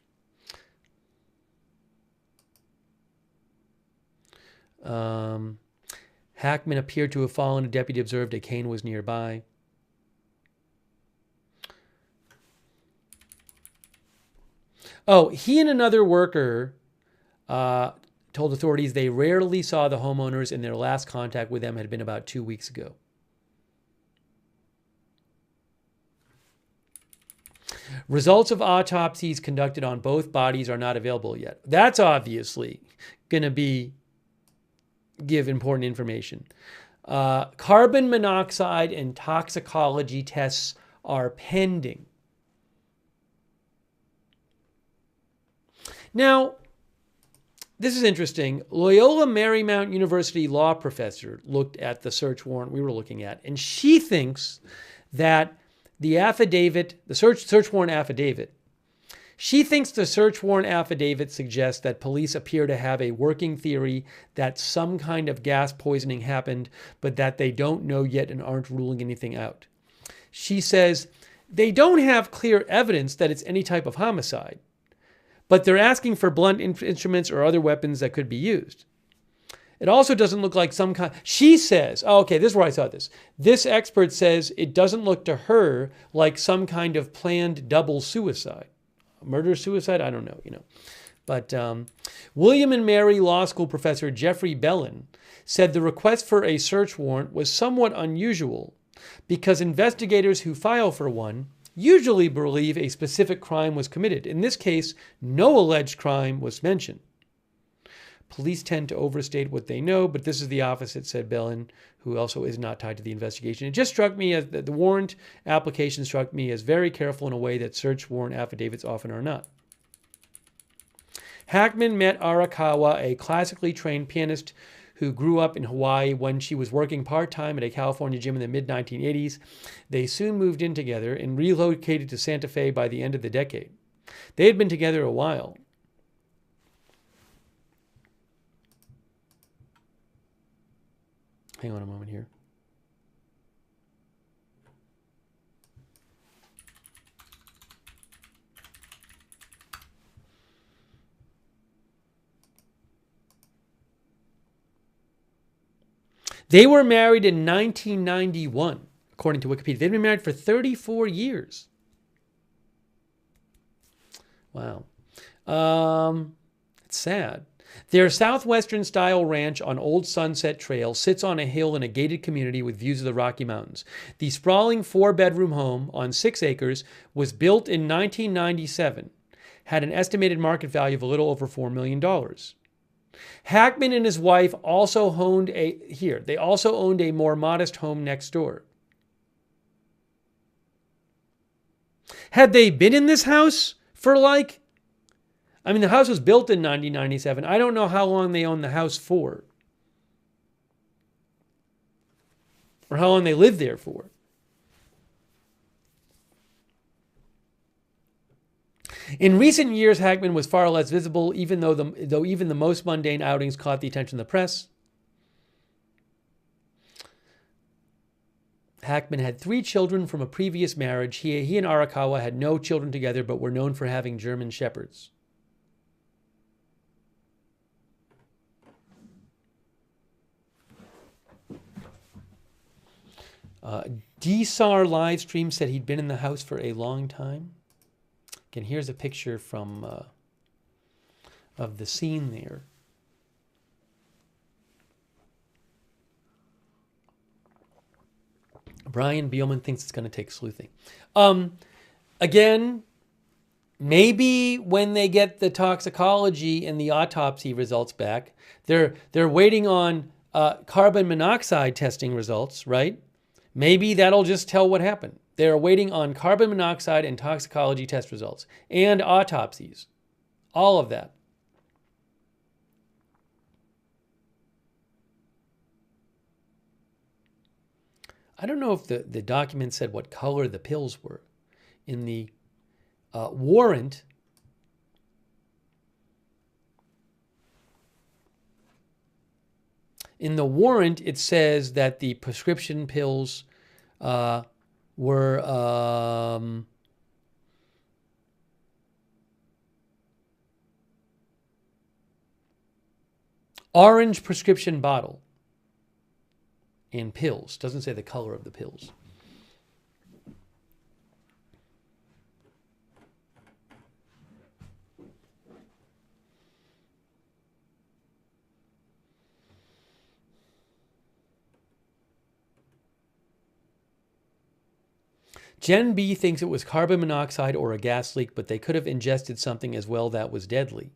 Hackman appeared to have fallen. A deputy observed a cane was nearby. He and another worker told authorities they rarely saw the homeowners, and their last contact with them had been about 2 weeks ago. Results of autopsies conducted on both bodies are not available yet. That's obviously going to give important information. Carbon monoxide and toxicology tests are pending. Now, this is interesting. Loyola Marymount University law professor looked at the search warrant we were looking at, and she thinks that the affidavit, the search warrant affidavit, she thinks the search warrant affidavit suggests that police appear to have a working theory that some kind of gas poisoning happened, but that they don't know yet and aren't ruling anything out. She says they don't have clear evidence that it's any type of homicide, but they're asking for blunt instruments or other weapons that could be used. It also doesn't look like some kind... She says, oh, okay, this is where I saw this. This expert says it doesn't look to her like some kind of planned double suicide. Murder-suicide? I don't know, But William and Mary Law School professor Jeffrey Bellin said the request for a search warrant was somewhat unusual because investigators who file for one usually believe a specific crime was committed. In this case, no alleged crime was mentioned. Police tend to overstate what they know, but this is the opposite, said Bellin, who also is not tied to the investigation. It just struck me as the warrant application struck me as very careful in a way that search warrant affidavits often are not. Hackman met Arakawa, a classically trained pianist who grew up in Hawaii when she was working part-time at a California gym in the mid-1980s. They soon moved in together and relocated to Santa Fe by the end of the decade. They had been together a while. Hang on a moment here. They were married in 1991, according to Wikipedia. They'd been married for 34 years. Wow. It's sad. Their southwestern-style ranch on Old Sunset Trail sits on a hill in a gated community with views of the Rocky Mountains. The sprawling four-bedroom home on 6 acres was built in 1997, had an estimated market value of a little over $4 million. Hackman and his wife also owned a more modest home next door. Had they been in this house for the house was built in 1997. I don't know how long they owned the house for. Or how long they lived there for. In recent years, Hackman was far less visible, though even the most mundane outings caught the attention of the press. Hackman had 3 children from a previous marriage. He and Arakawa had no children together, but were known for having German shepherds. DSAR livestream said he'd been in the house for a long time. Again, here's a picture from of the scene there. Brian Beelman thinks it's going to take sleuthing. Again, maybe when they get the toxicology and the autopsy results back, they're waiting on carbon monoxide testing results, right? Maybe that'll just tell what happened. They're waiting on carbon monoxide and toxicology test results and autopsies. All of that. I don't know if the document said what color the pills were. In the warrant, it says that the prescription pills were orange prescription bottle and pills. Doesn't say the color of the pills. Jen B thinks it was carbon monoxide or a gas leak, but they could have ingested something as well that was deadly.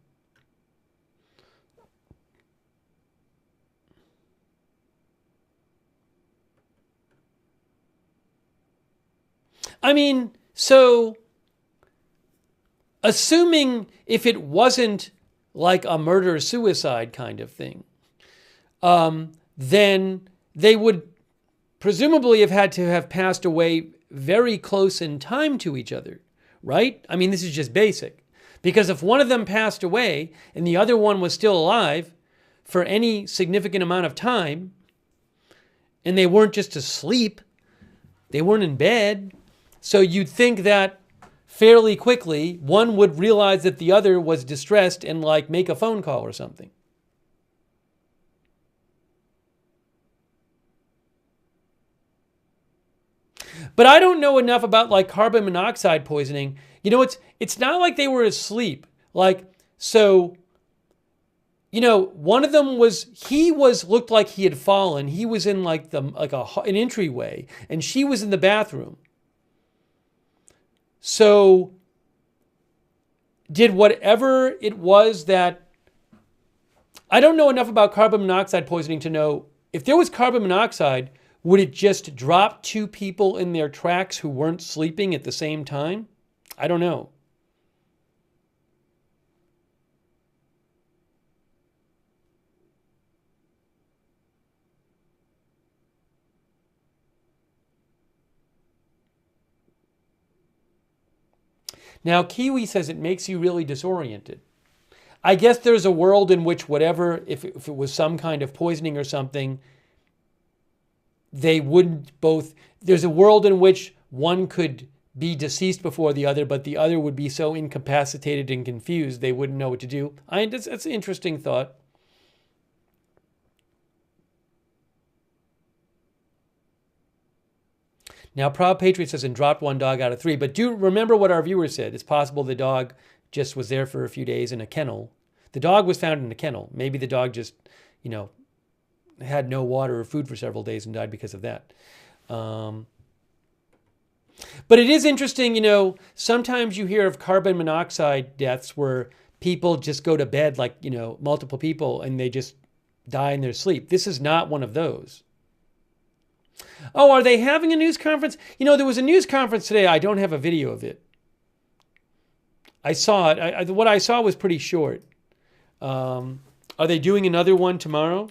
I mean, so assuming if it wasn't like a murder-suicide kind of thing, then they would presumably have had to have passed away very close in time to each other, right? I mean, this is just basic. Because if one of them passed away and the other one was still alive for any significant amount of time, and they weren't just asleep, they weren't in bed, so you'd think that fairly quickly one would realize that the other was distressed and like make a phone call or something. But I don't know enough about like carbon monoxide poisoning. You know, it's not like they were asleep. Like, so, you know, one of them looked like he had fallen. He was in like an entryway, and she was in the bathroom. So did whatever it was that, I don't know enough about carbon monoxide poisoning to know if there was carbon monoxide, would it just drop two people in their tracks who weren't sleeping at the same time? I don't know. Now, Kiwi says it makes you really disoriented. I guess there's a world in which whatever, if it was some kind of poisoning or something, they wouldn't both, there's a world in which one could be deceased before the other, but the other would be so incapacitated and confused they wouldn't know what to do. That's an interesting thought. Now, Proud Patriot says, and dropped one dog out of 3. But do remember what our viewer said. It's possible the dog just was there for a few days in a kennel. The dog was found in a kennel. Maybe the dog just, you know, had no water or food for several days and died because of that. But it is interesting, you know, sometimes you hear of carbon monoxide deaths where people just go to bed, like, you know, multiple people, and they just die in their sleep. This is not one of those. Oh, are they having a news conference? You know, there was a news conference today. I don't have a video of it. I saw it. What I saw was pretty short. Are they doing another one tomorrow?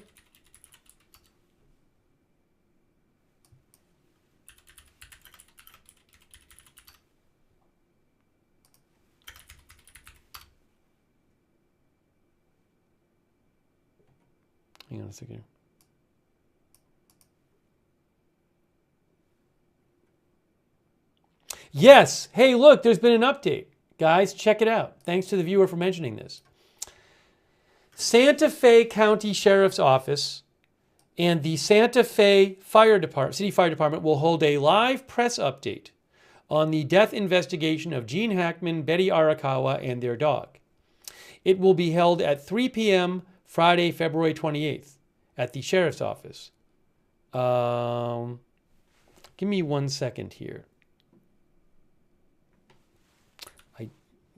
Hang on a second. Yes. Hey, look, there's been an update. Guys, check it out. Thanks to the viewer for mentioning this. Santa Fe County Sheriff's Office and the Santa Fe City Fire Department will hold a live press update on the death investigation of Gene Hackman, Betsy Arakawa, and their dog. It will be held at 3 p.m. Friday, February 28th at the Sheriff's Office. Give me 1 second here.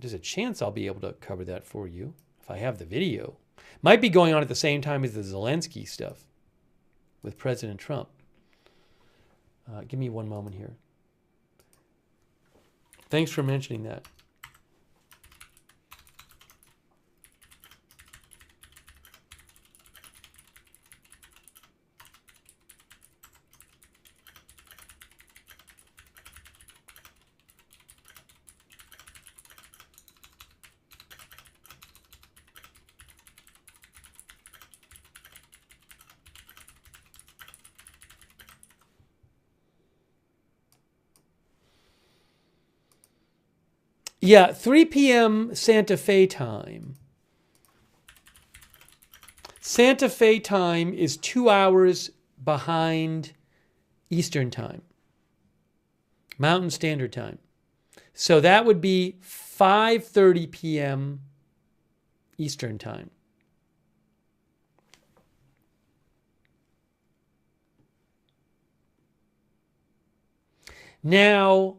There's a chance I'll be able to cover that for you if I have the video. Might be going on at the same time as the Zelensky stuff with President Trump. Give me 1 moment here. Thanks for mentioning that. Yeah, 3 p.m. Santa Fe time. Santa Fe time is 2 hours behind Eastern time, Mountain Standard Time. So that would be 5:30 p.m. Eastern time. Now,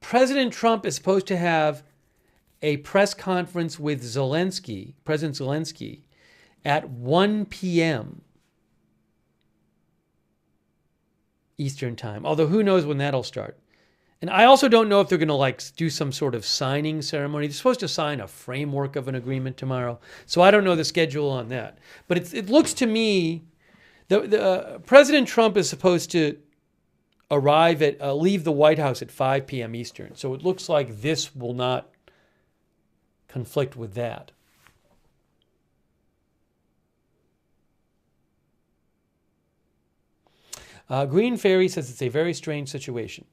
President Trump is supposed to have a press conference with President Zelensky, at 1 p.m. Eastern time. Although who knows when that'll start. And I also don't know if they're going to like do some sort of signing ceremony. They're supposed to sign a framework of an agreement tomorrow. So I don't know the schedule on that. But it looks to me, President Trump is supposed to leave the White House at 5 p.m. Eastern. So it looks like this will not conflict with that. Green Fairy says it's a very strange situation.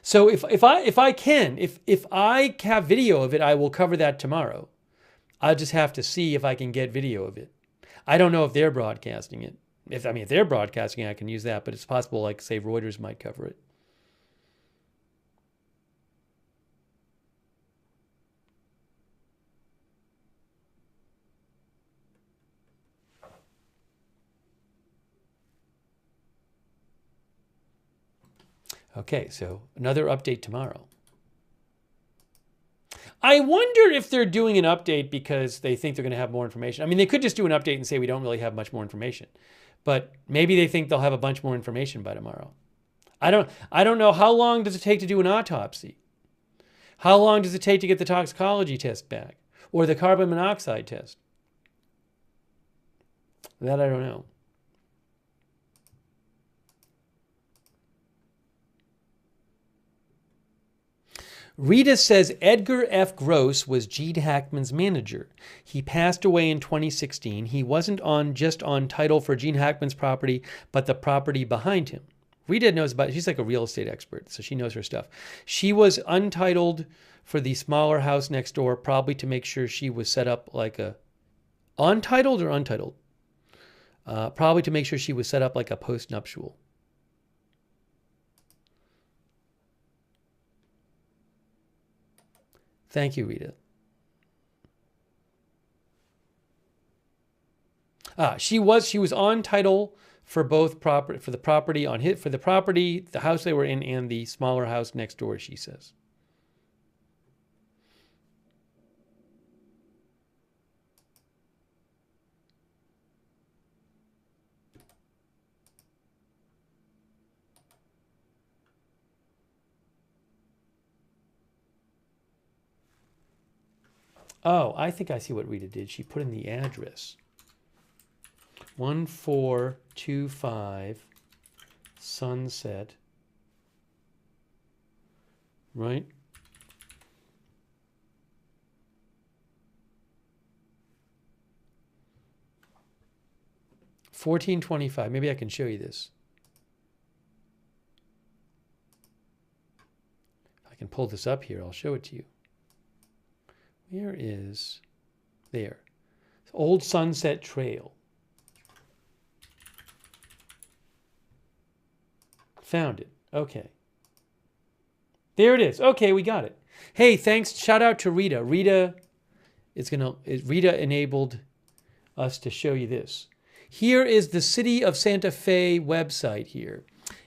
So if I have video of it, I will cover that tomorrow. I'll just have to see if I can get video of it. I don't know if they're broadcasting it. If they're broadcasting it, I can use that, but it's possible, like, say, Reuters might cover it. Okay, so another update tomorrow. I wonder if they're doing an update because they think they're going to have more information. I mean, they could just do an update and say we don't really have much more information. But maybe they think they'll have a bunch more information by tomorrow. I don't know. How long does it take to do an autopsy? How long does it take to get the toxicology test back? Or the carbon monoxide test? That I don't know. Rita says Edgar F. Gross was Gene Hackman's manager. He passed away in 2016. He wasn't just on title for Gene Hackman's property, but the property behind him. Rita knows about it. She's like a real estate expert, so she knows her stuff. She was untitled for the smaller house next door, probably to make sure she was set up like a... Untitled or untitled? Probably to make sure she was set up like a post-nuptial. Thank you, Rita. She was on title for both property, for the property, the house they were in, and the smaller house next door, she says. Oh, I think I see what Rita did. She put in the address. 1425 Sunset. Right? 1425. Maybe I can show you this. If I can pull this up here, I'll show it to you. Where is... There. Old Sunset Trail. Found it. Okay. There it is. Okay, we got it. Hey, thanks. Shout out to Rita. Rita enabled us to show you this. Here is the City of Santa Fe website here.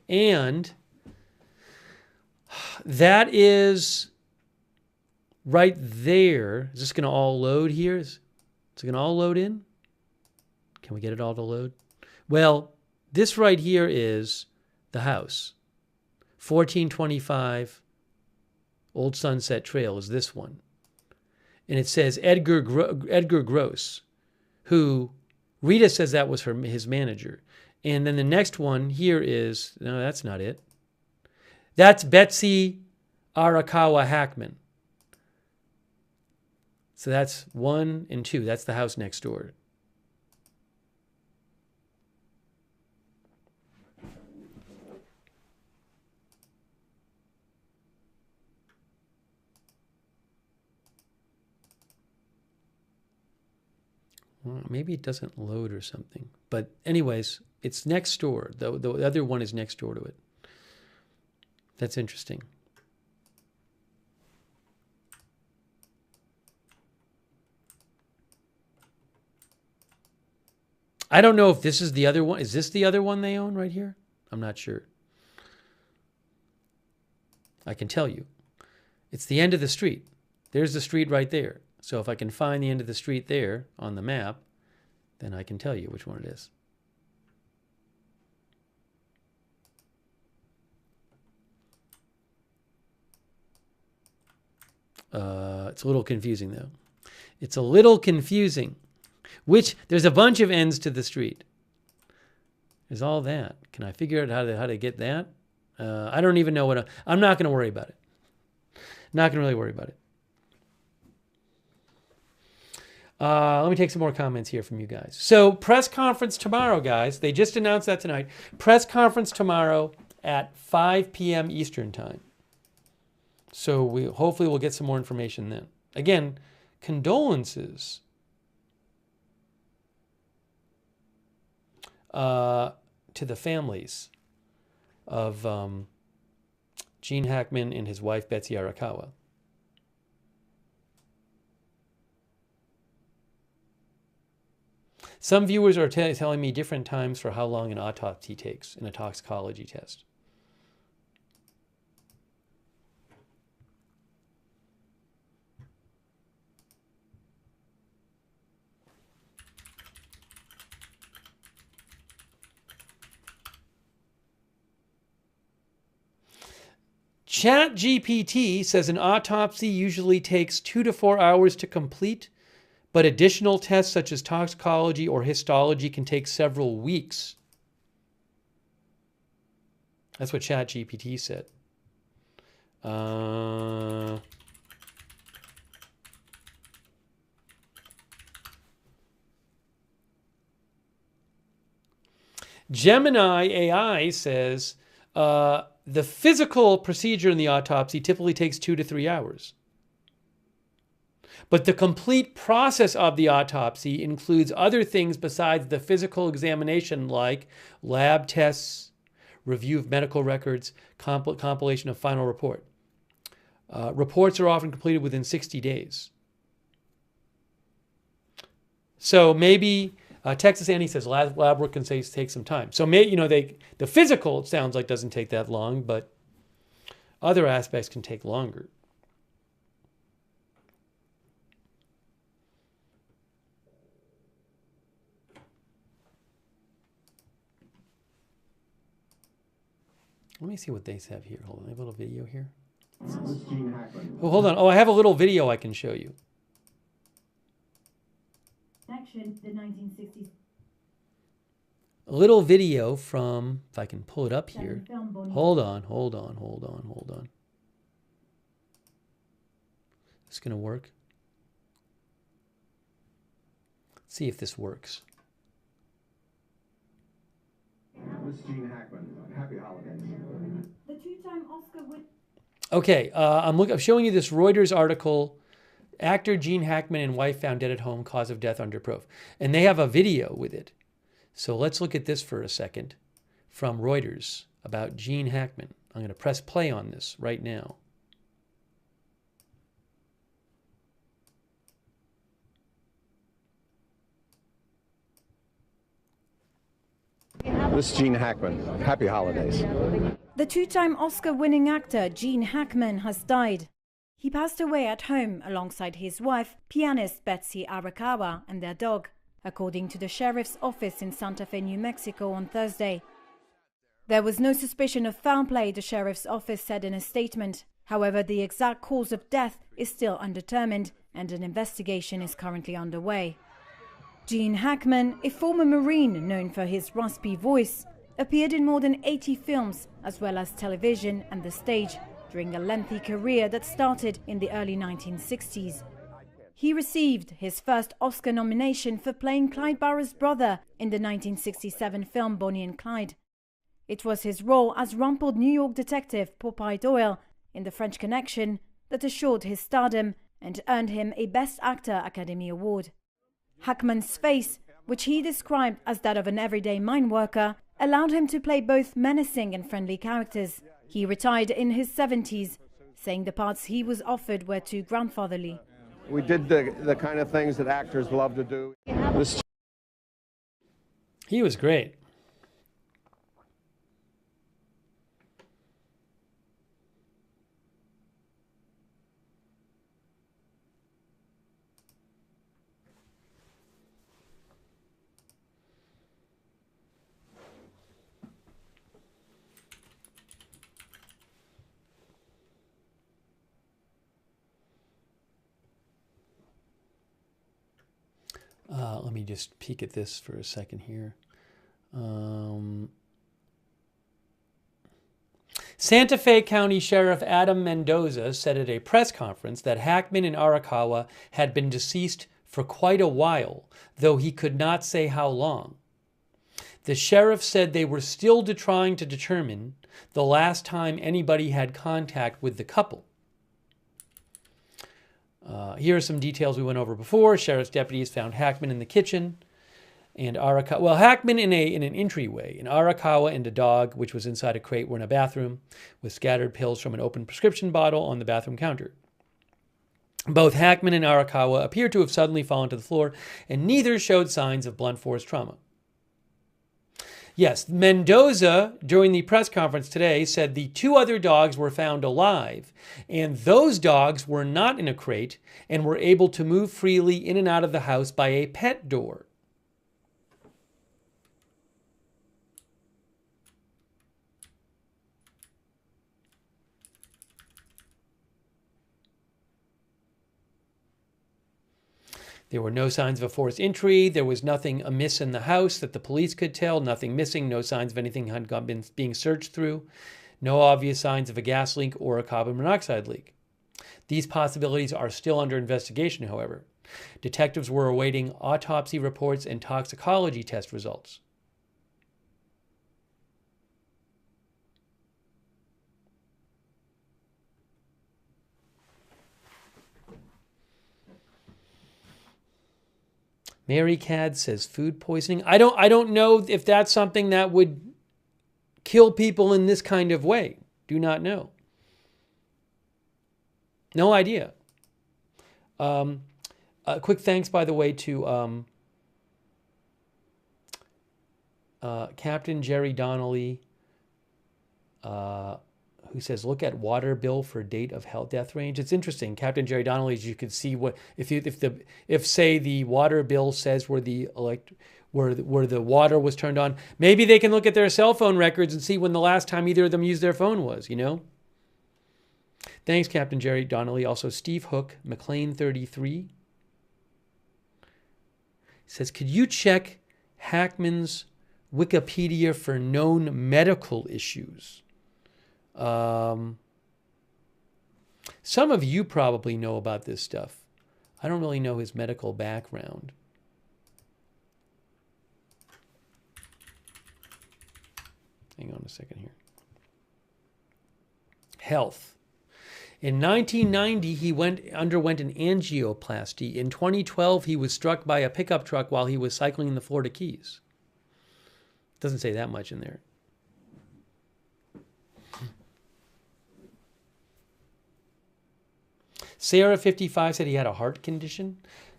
And that is right there. Is this going to all load here? Is it going to all load in? Can we get it all to load? Well, this right here is the house. 1425 Old Sunset Trail is this one. And it says Edgar Gross, who Rita says that was his manager. And then the next one here is, no, that's not it. That's Betsy Arakawa Hackman. So that's 1 and 2. That's the house next door. Well, maybe it doesn't load or something. But anyways, it's next door. The other one is next door to it. That's interesting. I don't know if this is the other one. Is this the other one they own right here? I'm not sure. I can tell you. It's the end of the street. There's the street right there. So if I can find the end of the street there on the map, then I can tell you which one it is. It's a little confusing, though. It's a little confusing. There's a bunch of ends to the street. There's all that. Can I figure out how to get that? I don't even know I'm not going to worry about it. Not going to really worry about it. Let me take some more comments here from you guys. So press conference tomorrow, guys. They just announced that tonight. Press conference tomorrow at 5 p.m. Eastern time. So hopefully we'll get some more information then. Again, condolences to the families of Gene Hackman and his wife, Betsy Arakawa. Some viewers are telling me different times for how long an autopsy takes in a toxicology test. ChatGPT says an autopsy usually takes 2 to 4 hours to complete, but additional tests such as toxicology or histology can take several weeks. That's what ChatGPT said. Gemini AI says the physical procedure in the autopsy typically takes 2 to 3 hours. But the complete process of the autopsy includes other things besides the physical examination, like lab tests, review of medical records, compilation of final report. Reports are often completed within 60 days. So maybe Texas Annie says lab work can take some time. So the physical, it sounds like, doesn't take that long, but other aspects can take longer. Let me see what they have here. Hold on, I have a little video here. Oh, hold on. Oh, I have a little video I can show you. Action, the 1960s. A little video from, if I can pull it up here. Hold on. It's going to work. Let's see if this works. This is Gene Hackman. Happy holidays. The two-time Oscar winner. Okay, I'm showing you this Reuters article. Actor Gene Hackman and wife found dead at home, cause of death under probe. And they have a video with it. So let's look at this for a second from Reuters about Gene Hackman. I'm going to press play on this right now. This is Gene Hackman. Happy holidays. The two-time Oscar-winning actor Gene Hackman has died. He passed away at home alongside his wife, pianist Betsy Arakawa, and their dog, according to the sheriff's office in Santa Fe, New Mexico on Thursday. There was no suspicion of foul play, the sheriff's office said in a statement. However, the exact cause of death is still undetermined, and an investigation is currently underway. Gene Hackman, a former Marine known for his raspy voice, appeared in more than 80 films, as well as television and the stage, during a lengthy career that started in the early 1960s. He received his first Oscar nomination for playing Clyde Barrow's brother in the 1967 film Bonnie and Clyde. It was his role as rumpled New York detective Popeye Doyle in The French Connection that assured his stardom and earned him a Best Actor Academy Award. Hackman's face, which he described as that of an everyday mine worker, allowed him to play both menacing and friendly characters. He retired in his 70s, saying the parts he was offered were too grandfatherly. We did the kind of things that actors love to do. He was great. me just peek at this for a second here. Santa Fe County Sheriff Adam Mendoza said at a press conference that Hackman and Arakawa had been deceased for quite a while, though he could not say how long. The sheriff said they were still trying to determine the last time anybody had contact with the couple. Here are some details we went over before. Sheriff's deputies found Hackman in the kitchen and Arakawa. Well, Hackman in an entryway, and Arakawa and a dog, which was inside a crate, were in a bathroom with scattered pills from an open prescription bottle on the bathroom counter. Both Hackman and Arakawa appeared to have suddenly fallen to the floor, and neither showed signs of blunt force trauma. Yes, Mendoza, during the press conference today, said the two other dogs were found alive, and those dogs were not in a crate and were able to move freely in and out of the house by a pet door. There were no signs of a forced entry. There was nothing amiss in the house that the police could tell. Nothing missing. No signs of anything had been being searched through. No obvious signs of a gas leak or a carbon monoxide leak. These possibilities are still under investigation, however. Detectives were awaiting autopsy reports and toxicology test results. Mary Cad says food poisoning. I don't know if that's something that would kill people in this kind of way. Do not know. No idea. Quick thanks, by the way, to Captain Jerry Donnelly, who says, look at water bill for date of health death range. It's interesting. Captain Jerry Donnelly, as you could see, what if say the water bill says where the water was turned on, maybe they can look at their cell phone records and see when the last time either of them used their phone was, you know? Thanks, Captain Jerry Donnelly. Also, Steve Hook, McLean 33, says, could you check Hackman's Wikipedia for known medical issues? Some of you probably know about this stuff. I don't really know his medical background. Hang on a second here. Health. In 1990, he underwent an angioplasty. In 2012, he was struck by a pickup truck while he was cycling in the Florida Keys. Doesn't say that much in there. Sarah, 55, said he had a heart condition.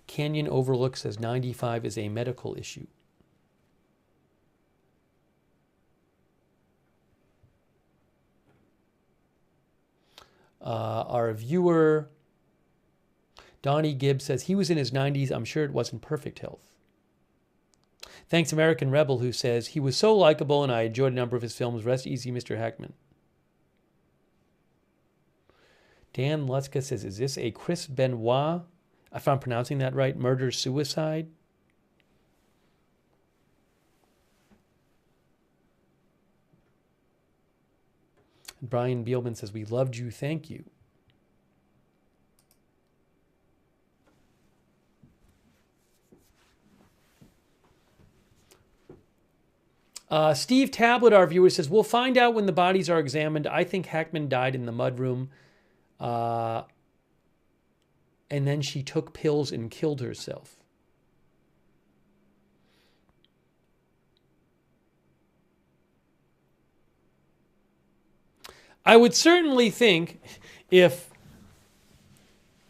Canyon Overlook says 95 is a medical issue. Our viewer, Donnie Gibbs, says he was in his 90s. I'm sure it wasn't perfect health. Thanks, American Rebel, who says he was so likable and I enjoyed a number of his films. Rest easy, Mr. Hackman. Dan Lutzka says, is this a Chris Benoit, if I'm pronouncing that right, murder-suicide? Brian Beelman says, we loved you, thank you. Steve Tablet, our viewer, says, we'll find out when the bodies are examined. I think Hackman died in the mudroom. And then she took pills and killed herself. I would certainly think if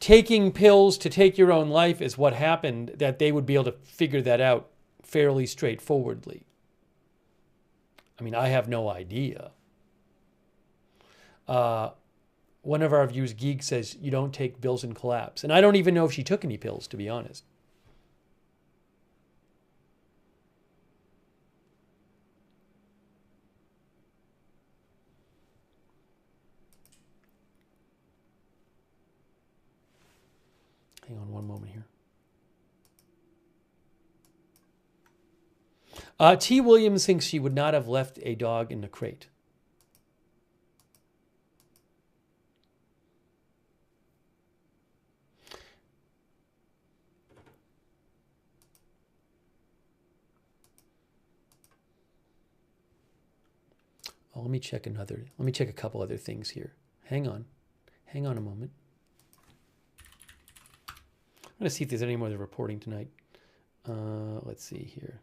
taking pills to take your own life is what happened, that they would be able to figure that out fairly straightforwardly. I mean, I have no idea. One of our viewers, Geek, says you don't take pills and collapse. And I don't even know if she took any pills, to be honest. Hang on one moment here. T. Williams thinks she would not have left a dog in the crate. Oh, let me check a couple other things here. Hang on a moment. I'm going to see if there's any more they're reporting tonight. Let's see here.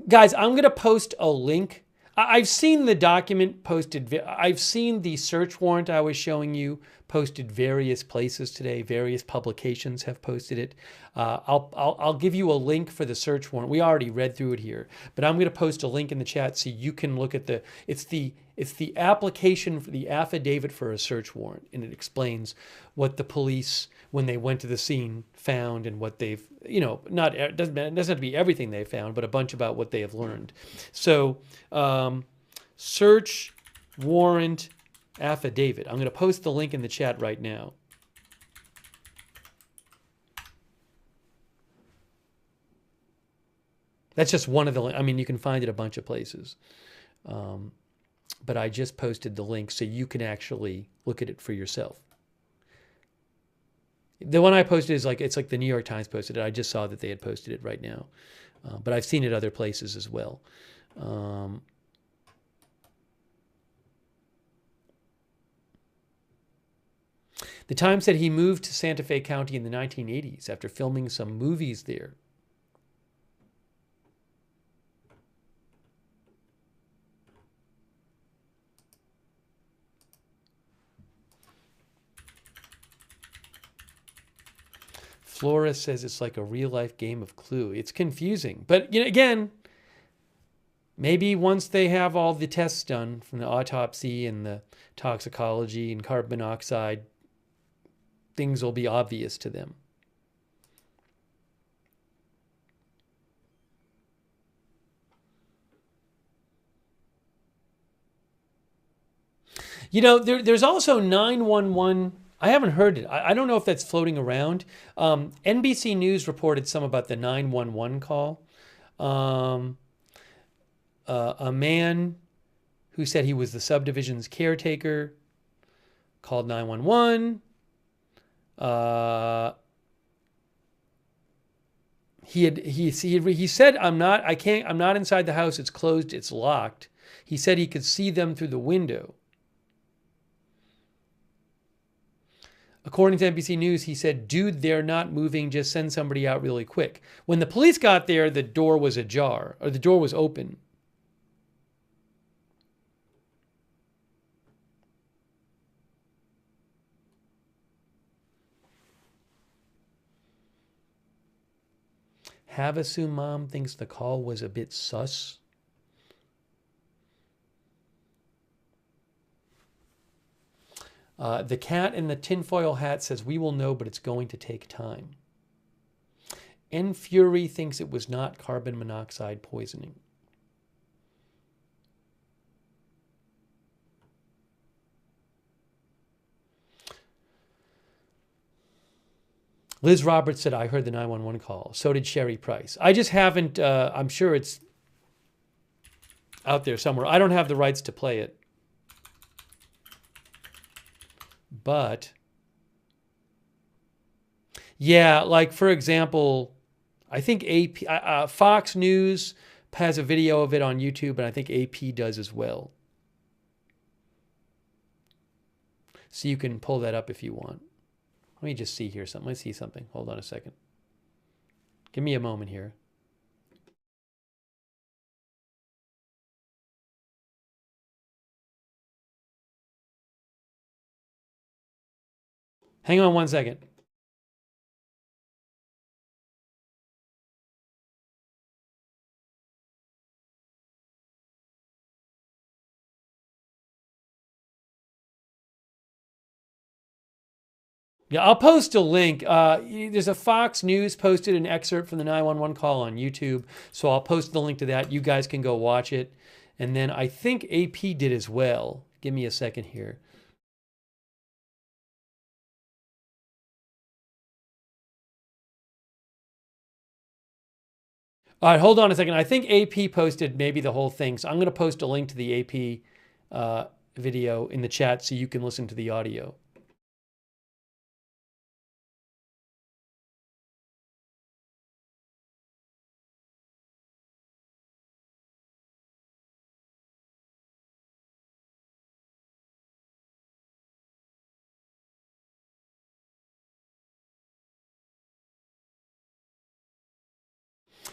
Guys, I'm going to post a link. I've seen the document posted. I've seen the search warrant I was showing you posted various places today. Various publications have posted it. I'll give you a link for the search warrant. We already read through it here, but I'm going to post a link in the chat so you can look at it's the application for the affidavit for a search warrant, and it explains what the police, when they went to the scene, found and what they've, it doesn't have to be everything they found, but a bunch about what they have learned. So search warrant affidavit. I'm going to post the link in the chat right now. That's just one of the, you can find it a bunch of places. But I just posted the link so you can actually look at it for yourself. The one I posted is it's like the New York Times posted it. I just saw that they had posted it right now. But I've seen it other places as well. The Times said he moved to Santa Fe County in the 1980s after filming some movies there. Flores says it's like a real-life game of Clue. It's confusing. But, again, maybe once they have all the tests done from the autopsy and the toxicology and carbon monoxide, things will be obvious to them. There's also 911. I haven't heard it. I don't know if that's floating around. NBC News reported some about the 911 call. A man who said he was the subdivision's caretaker called 911. He said, I'm not inside the house. It's closed. It's locked. He said he could see them through the window. According to NBC News, he said, dude, they're not moving. Just send somebody out really quick. When the police got there, the door was ajar, or the door was open. Havasu mom thinks the call was a bit sus. The cat in the tinfoil hat says, we will know, but it's going to take time. N. Fury thinks it was not carbon monoxide poisoning. Liz Roberts said, I heard the 911 call. So did Sherry Price. I just haven't, I'm sure it's out there somewhere. I don't have the rights to play it. But, yeah, like, for example, I think Fox News has a video of it on YouTube, and I think AP does as well. So you can pull that up if you want. Let me just see here something. Let's see something. Hold on a second. Give me a moment here. Hang on one second. Yeah, I'll post a link. There's a Fox News posted an excerpt from the 911 call on YouTube, so I'll post the link to that. You guys can go watch it. And then I think AP did as well. Give me a second here. All right, hold on a second. I think AP posted maybe the whole thing. So I'm going to post a link to the AP video in the chat so you can listen to the audio.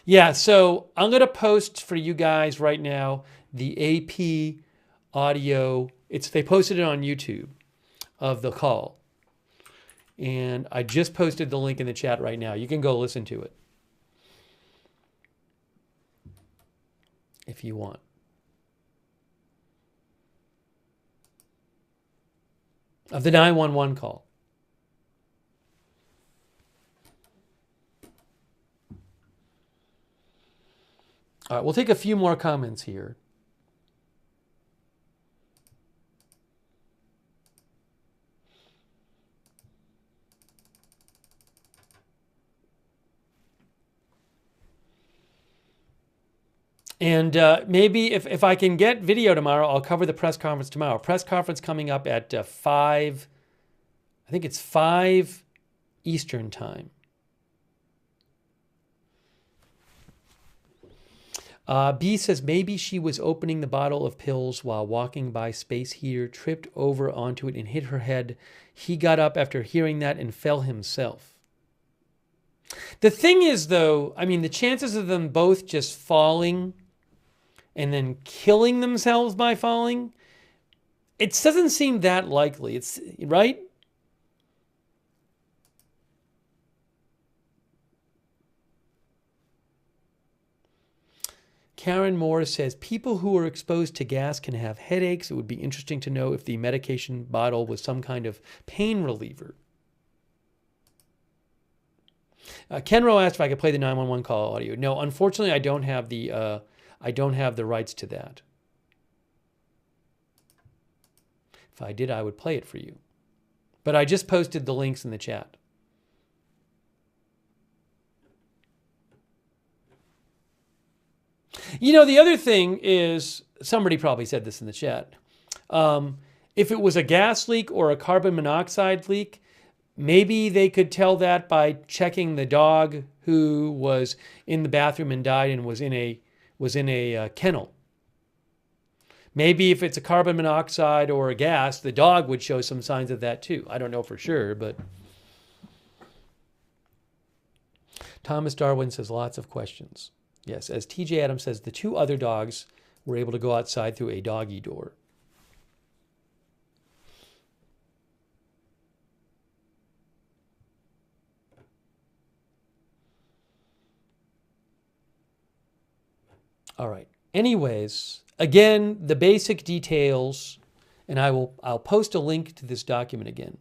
Yeah, so I'm going to post for you guys right now the AP audio. They posted it on YouTube of the call. And I just posted the link in the chat right now. You can go listen to it if you want. Of the 911 call. All right, we'll take a few more comments here. And maybe if I can get video tomorrow, I'll cover the press conference tomorrow. Press conference coming up at 5, I think it's 5 Eastern time. B says maybe she was opening the bottle of pills while walking by space heater, tripped over onto it and hit her head. He got up after hearing that and fell himself. The thing is, though, I mean, the chances of them both just falling and then killing themselves by falling, it doesn't seem that likely. It's right. Karen Moore says, people who are exposed to gas can have headaches. It would be interesting to know if the medication bottle was some kind of pain reliever. Kenro asked if I could play the 911 call audio. No, unfortunately, I don't have the rights to that. If I did, I would play it for you. But I just posted the links in the chat. You know, the other thing is, somebody probably said this in the chat. If it was a gas leak or a carbon monoxide leak, maybe they could tell that by checking the dog who was in the bathroom and died and was in a kennel. Maybe if it's a carbon monoxide or a gas, the dog would show some signs of that too. I don't know for sure, but Thomas Darwin says lots of questions. Yes, as TJ Adams says, the 2 other dogs were able to go outside through a doggy door. All right. Anyways, again, the basic details, and I'll post a link to this document again.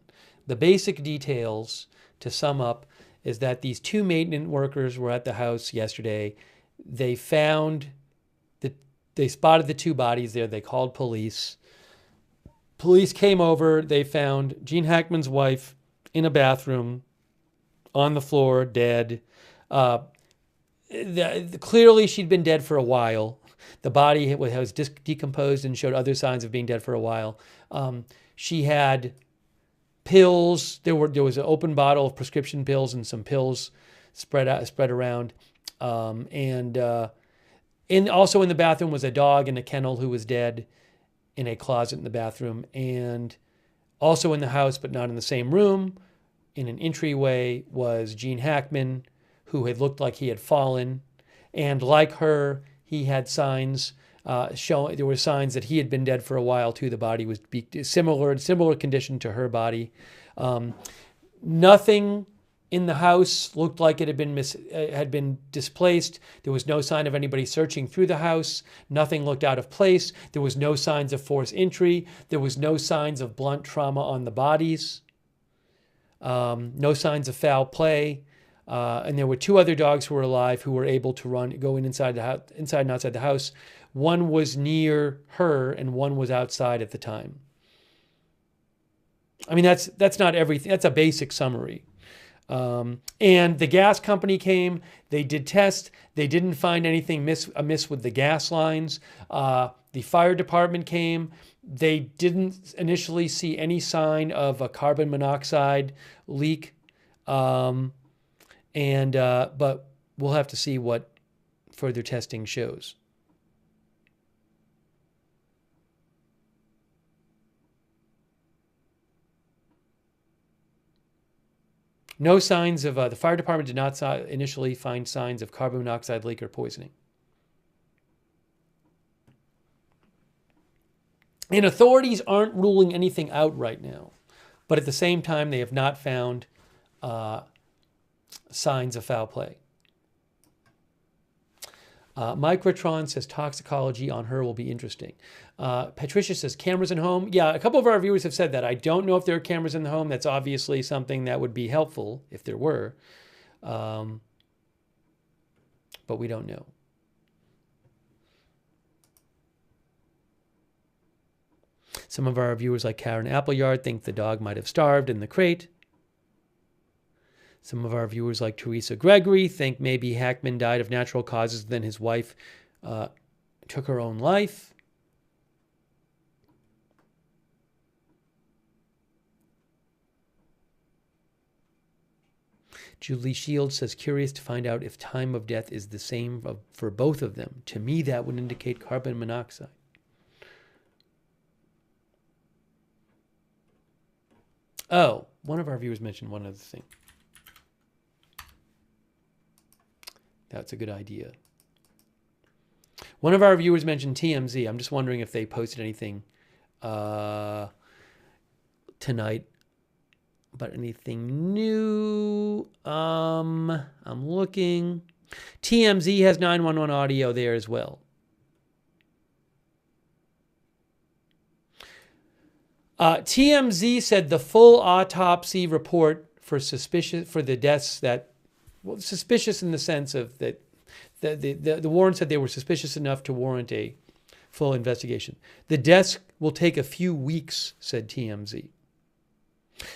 The basic details, to sum up, is that these 2 maintenance workers were at the house yesterday. They spotted the 2 bodies there. They called police. Police came over. They found Gene Hackman's wife in a bathroom on the floor, dead. Clearly, she'd been dead for a while. The body was decomposed and showed other signs of being dead for a while. She had pills. There was an open bottle of prescription pills and some pills spread around. And also in the bathroom was a dog in a kennel who was dead in a closet in the bathroom. And also in the house, but not in the same room, in an entryway, was Gene Hackman, who had looked like he had fallen. And like her, he had signs showing, there were signs that he had been dead for a while too. The body was similar condition to her body. Nothing in the house looked like it had been displaced. There was no sign of anybody searching through the house. Nothing looked out of place. There was no signs of forced entry. There was no signs of blunt trauma on the bodies. No signs of foul play. And there were 2 other dogs who were alive who were able to go inside and outside the house. One was near her and one was outside at the time. I mean, that's not everything. That's a basic summary. And the gas company came. They did tests. They didn't find anything amiss with the gas lines. The fire department came. They didn't initially see any sign of a carbon monoxide leak. But we'll have to see what further testing shows. No signs of, the fire department did not initially find signs of carbon monoxide leak or poisoning. And authorities aren't ruling anything out right now. But at the same time, they have not found signs of foul play. Microtron says toxicology on her will be interesting. Patricia says cameras in home. Yeah, a couple of our viewers have said that. I don't know if there are cameras in the home. That's obviously something that would be helpful if there were. But we don't know. Some of our viewers, like Karen Appleyard, think the dog might have starved in the crate. Some of our viewers, like Teresa Gregory, think maybe Hackman died of natural causes, then his wife took her own life. Julie Shields says, curious to find out if time of death is the same for both of them. To me, that would indicate carbon monoxide. Oh, one of our viewers mentioned one other thing. That's a good idea. One of our viewers mentioned TMZ. I'm just wondering if they posted anything tonight about anything new. I'm looking. TMZ has 911 audio there as well. TMZ said the full autopsy report for the deaths that, well, suspicious in the sense of that the warrant said they were suspicious enough to warrant a full investigation. The deaths will take a few weeks, said TMZ.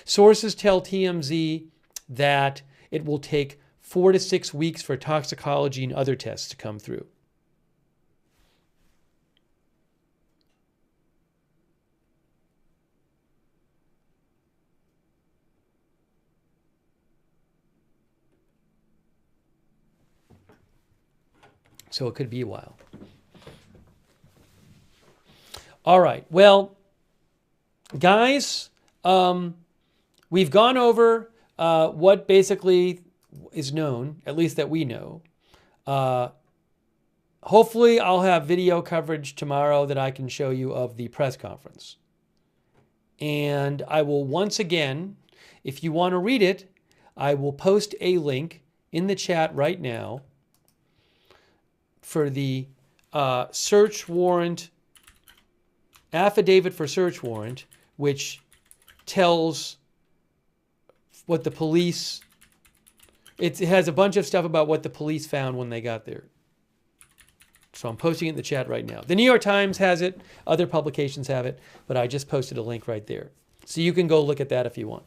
Sources tell TMZ that it will take 4 to 6 weeks for toxicology and other tests to come through. So it could be a while. All right. Well, guys, we've gone over what basically is known, at least that we know. Hopefully, I'll have video coverage tomorrow that I can show you of the press conference. And I will once again, if you want to read it, I will post a link in the chat right now for the search warrant, affidavit for search warrant, which tells what the police, it has a bunch of stuff about what the police found when they got there. So I'm posting it in the chat right now. The New York Times has it, other publications have it, but I just posted a link right there. So you can go look at that if you want.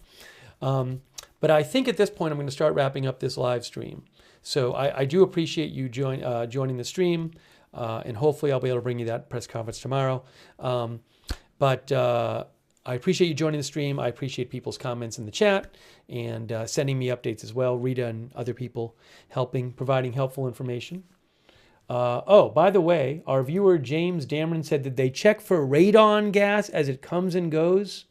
But I think at this point I'm going to start wrapping up this live stream. So I do appreciate you joining the stream, and hopefully I'll be able to bring you that press conference tomorrow. But I appreciate you joining the stream. I appreciate people's comments in the chat and sending me updates as well. Rita and other people providing helpful information. Oh, by the way, our viewer James Dameron said that they check for radon gas as it comes and goes.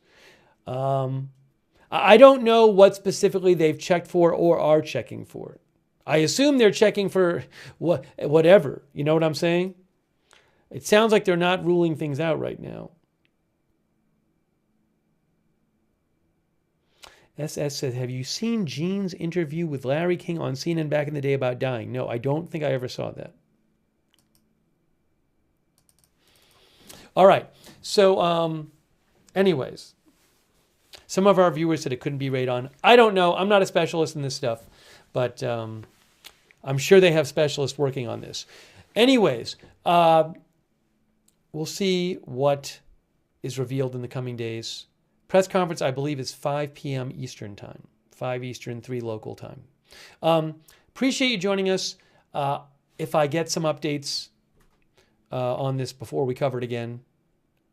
I don't know what specifically they've checked for or are checking for. I assume they're checking for whatever. You know what I'm saying? It sounds like they're not ruling things out right now. SS says, have you seen Gene's interview with Larry King on CNN back in the day about dying? No, I don't think I ever saw that. All right. So, anyways. Some of our viewers said it couldn't be radon. I don't know. I'm not a specialist in this stuff, but I'm sure they have specialists working on this. Anyways, we'll see what is revealed in the coming days. Press conference, I believe, is 5 p.m. Eastern time. 5 Eastern, 3 local time. Appreciate you joining us. If I get some updates on this before we cover it again,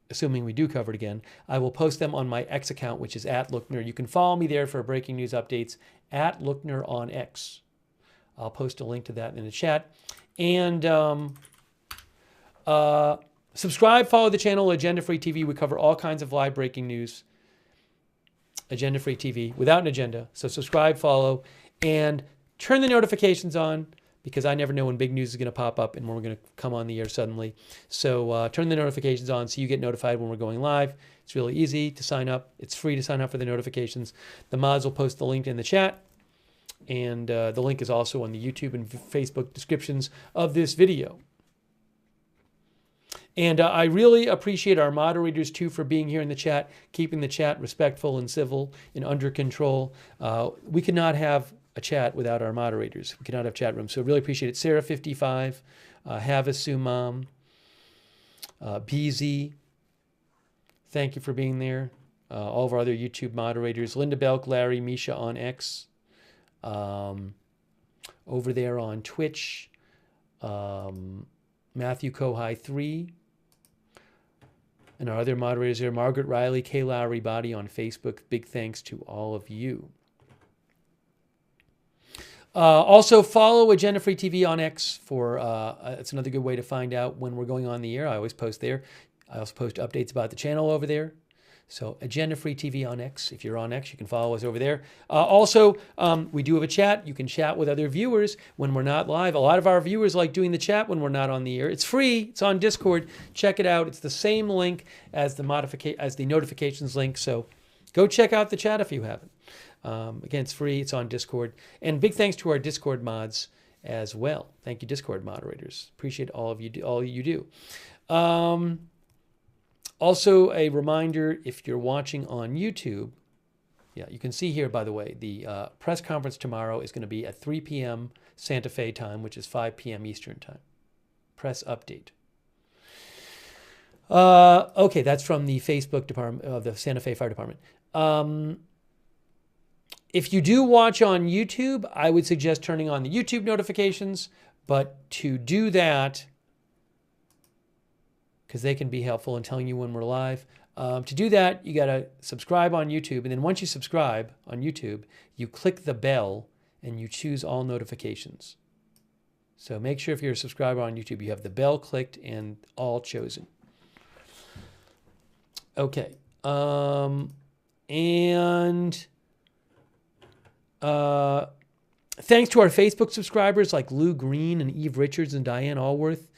assuming we do cover it again, I will post them on my X account, which is @Lookner. You can follow me there for breaking news updates, @Lookner on X. I'll post a link to that in the chat. And subscribe, follow the channel, Agenda Free TV. We cover all kinds of live breaking news. Agenda Free TV, without an agenda. So subscribe, follow, and turn the notifications on, because I never know when big news is going to pop up and when we're going to come on the air suddenly. So turn the notifications on so you get notified when we're going live. It's really easy to sign up. It's free to sign up for the notifications. The mods will post the link in the chat. And the link is also on the YouTube and Facebook descriptions of this video. And I really appreciate our moderators, too, for being here in the chat, keeping the chat respectful and civil and under control. We could not have a chat without our moderators. We could not have chat rooms. So really appreciate it. Sarah55, Havasu Mom, BZ, thank you for being there. All of our other YouTube moderators, Linda Belk, Larry, Misha on X, over there on Twitch, Matthew Kohai 3, and our other moderators here, Margaret Riley, Kay Lowry Body on Facebook. Big thanks to all of you. Also, follow Agenda Free TV on X for it's another good way to find out when we're going on the air. I always post there. I also post updates about the channel over there. So Agenda Free TV on X. If you're on X, you can follow us over there. Also, we do have a chat. You can chat with other viewers when we're not live. A lot of our viewers like doing the chat when we're not on the air. It's free. It's on Discord. Check it out. It's the same link as the notifications link. So go check out the chat if you haven't. Again, it's free. It's on Discord. And big thanks to our Discord mods as well. Thank you, Discord moderators. Appreciate all you do. Also, a reminder, if you're watching on YouTube, you can see here, by the way, the press conference tomorrow is going to be at 3 p.m. Santa Fe time, which is 5 p.m. Eastern time. Press update. Okay, that's from the Facebook department of the Santa Fe Fire Department. If you do watch on YouTube, I would suggest turning on the YouTube notifications, but to do that, because they can be helpful in telling you when we're live. To do that, you got to subscribe on YouTube. And then once you subscribe on YouTube, you click the bell and you choose all notifications. So make sure if you're a subscriber on YouTube, you have the bell clicked and all chosen. Okay. Thanks to our Facebook subscribers like Lou Green and Eve Richards and Diane Allworth,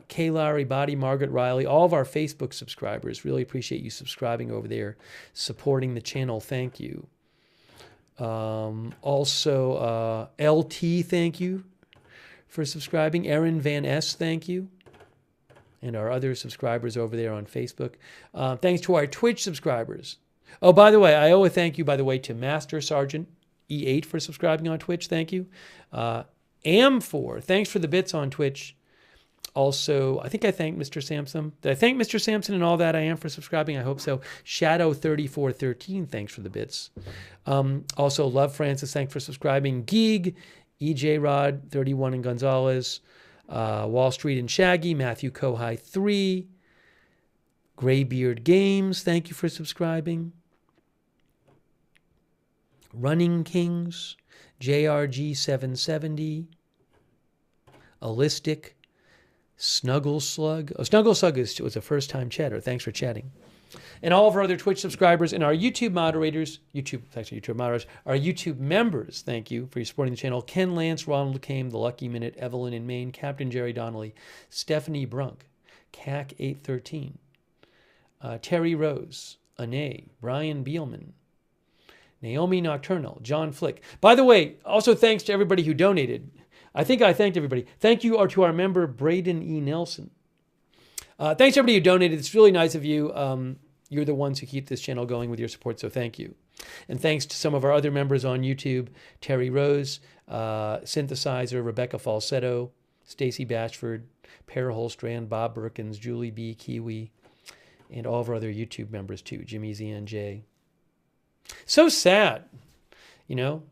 Kay Lowry Body, Margaret Riley, all of our Facebook subscribers. Really appreciate you subscribing over there, supporting the channel. Thank you. Also, LT, thank you for subscribing. Erin Van S, thank you. And our other subscribers over there on Facebook. Thanks to our Twitch subscribers. Oh, by the way, I owe a thank you, by the way, to Master Sergeant E8 for subscribing on Twitch. Thank you. Am4, thanks for the bits on Twitch. Also, I think I thanked Mr. Sampson. Did I thank Mr. Sampson and all that? I am for subscribing. I hope so. Shadow3413, thanks for the bits. Also, Love Francis, thanks for subscribing. Geeg, EJ Rod 31 and Gonzalez, Wall Street and Shaggy, Matthew Kohai 3, Graybeard Games, thank you for subscribing. Running Kings, JRG 770, Allistic, Snuggle Slug. Oh, Snuggle Slug was a first-time chatter. Thanks for chatting. And all of our other Twitch subscribers and our YouTube moderators, our YouTube members, thank you for supporting the channel. Ken Lance, Ronald Kame, The Lucky Minute, Evelyn in Maine, Captain Jerry Donnelly, Stephanie Brunk, CAC 813, Terry Rose, Ane, Brian Beelman, Naomi Nocturnal, John Flick. By the way, also thanks to everybody who donated. I think I thanked everybody. Thank you to our member, Braden E. Nelson. Thanks to everybody who donated. It's really nice of you. You're the ones who keep this channel going with your support, so thank you. And thanks to some of our other members on YouTube, Terry Rose, Synthesizer, Rebecca Falsetto, Stacy Bashford, Per Holstrand, Bob Berkins, Julie B. Kiwi, and all of our other YouTube members too, Jimmy ZNJ. So sad, you know.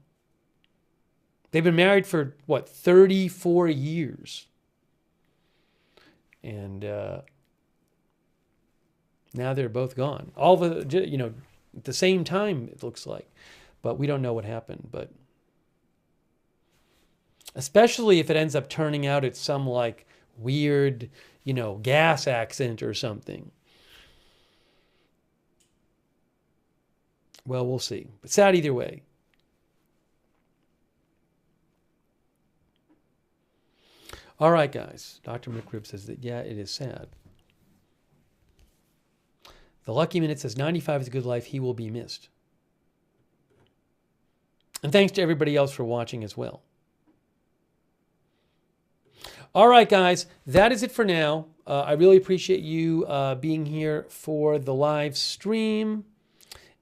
They've been married for, what, 34 years. And now they're both gone. All the, you know, at the same time, it looks like. But we don't know what happened. But especially if it ends up turning out it's some, like, weird, you know, gas accident or something. Well, we'll see. But sad either way. All right, guys. Dr. McRib says that, yeah, it is sad. The Lucky Minute says 95 is a good life. He will be missed. And thanks to everybody else for watching as well. All right, guys. That is it for now. I really appreciate you being here for the live stream.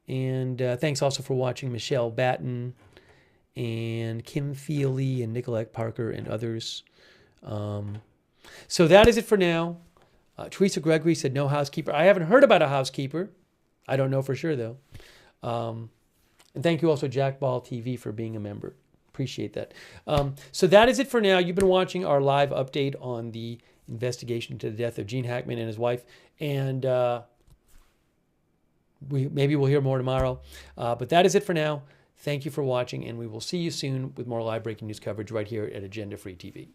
And thanks also for watching Michelle Batten and Kim Feely and Nicolette Parker and others. So that is it for now. Teresa Gregory said no housekeeper. I haven't heard about a housekeeper. I don't know for sure, though. And thank you also, Jack Ball TV, for being a member. Appreciate that. So that is it for now. You've been watching our live update on the investigation into the death of Gene Hackman and his wife. And maybe we'll hear more tomorrow. But that is it for now. Thank you for watching, and we will see you soon with more live breaking news coverage right here at Agenda Free TV.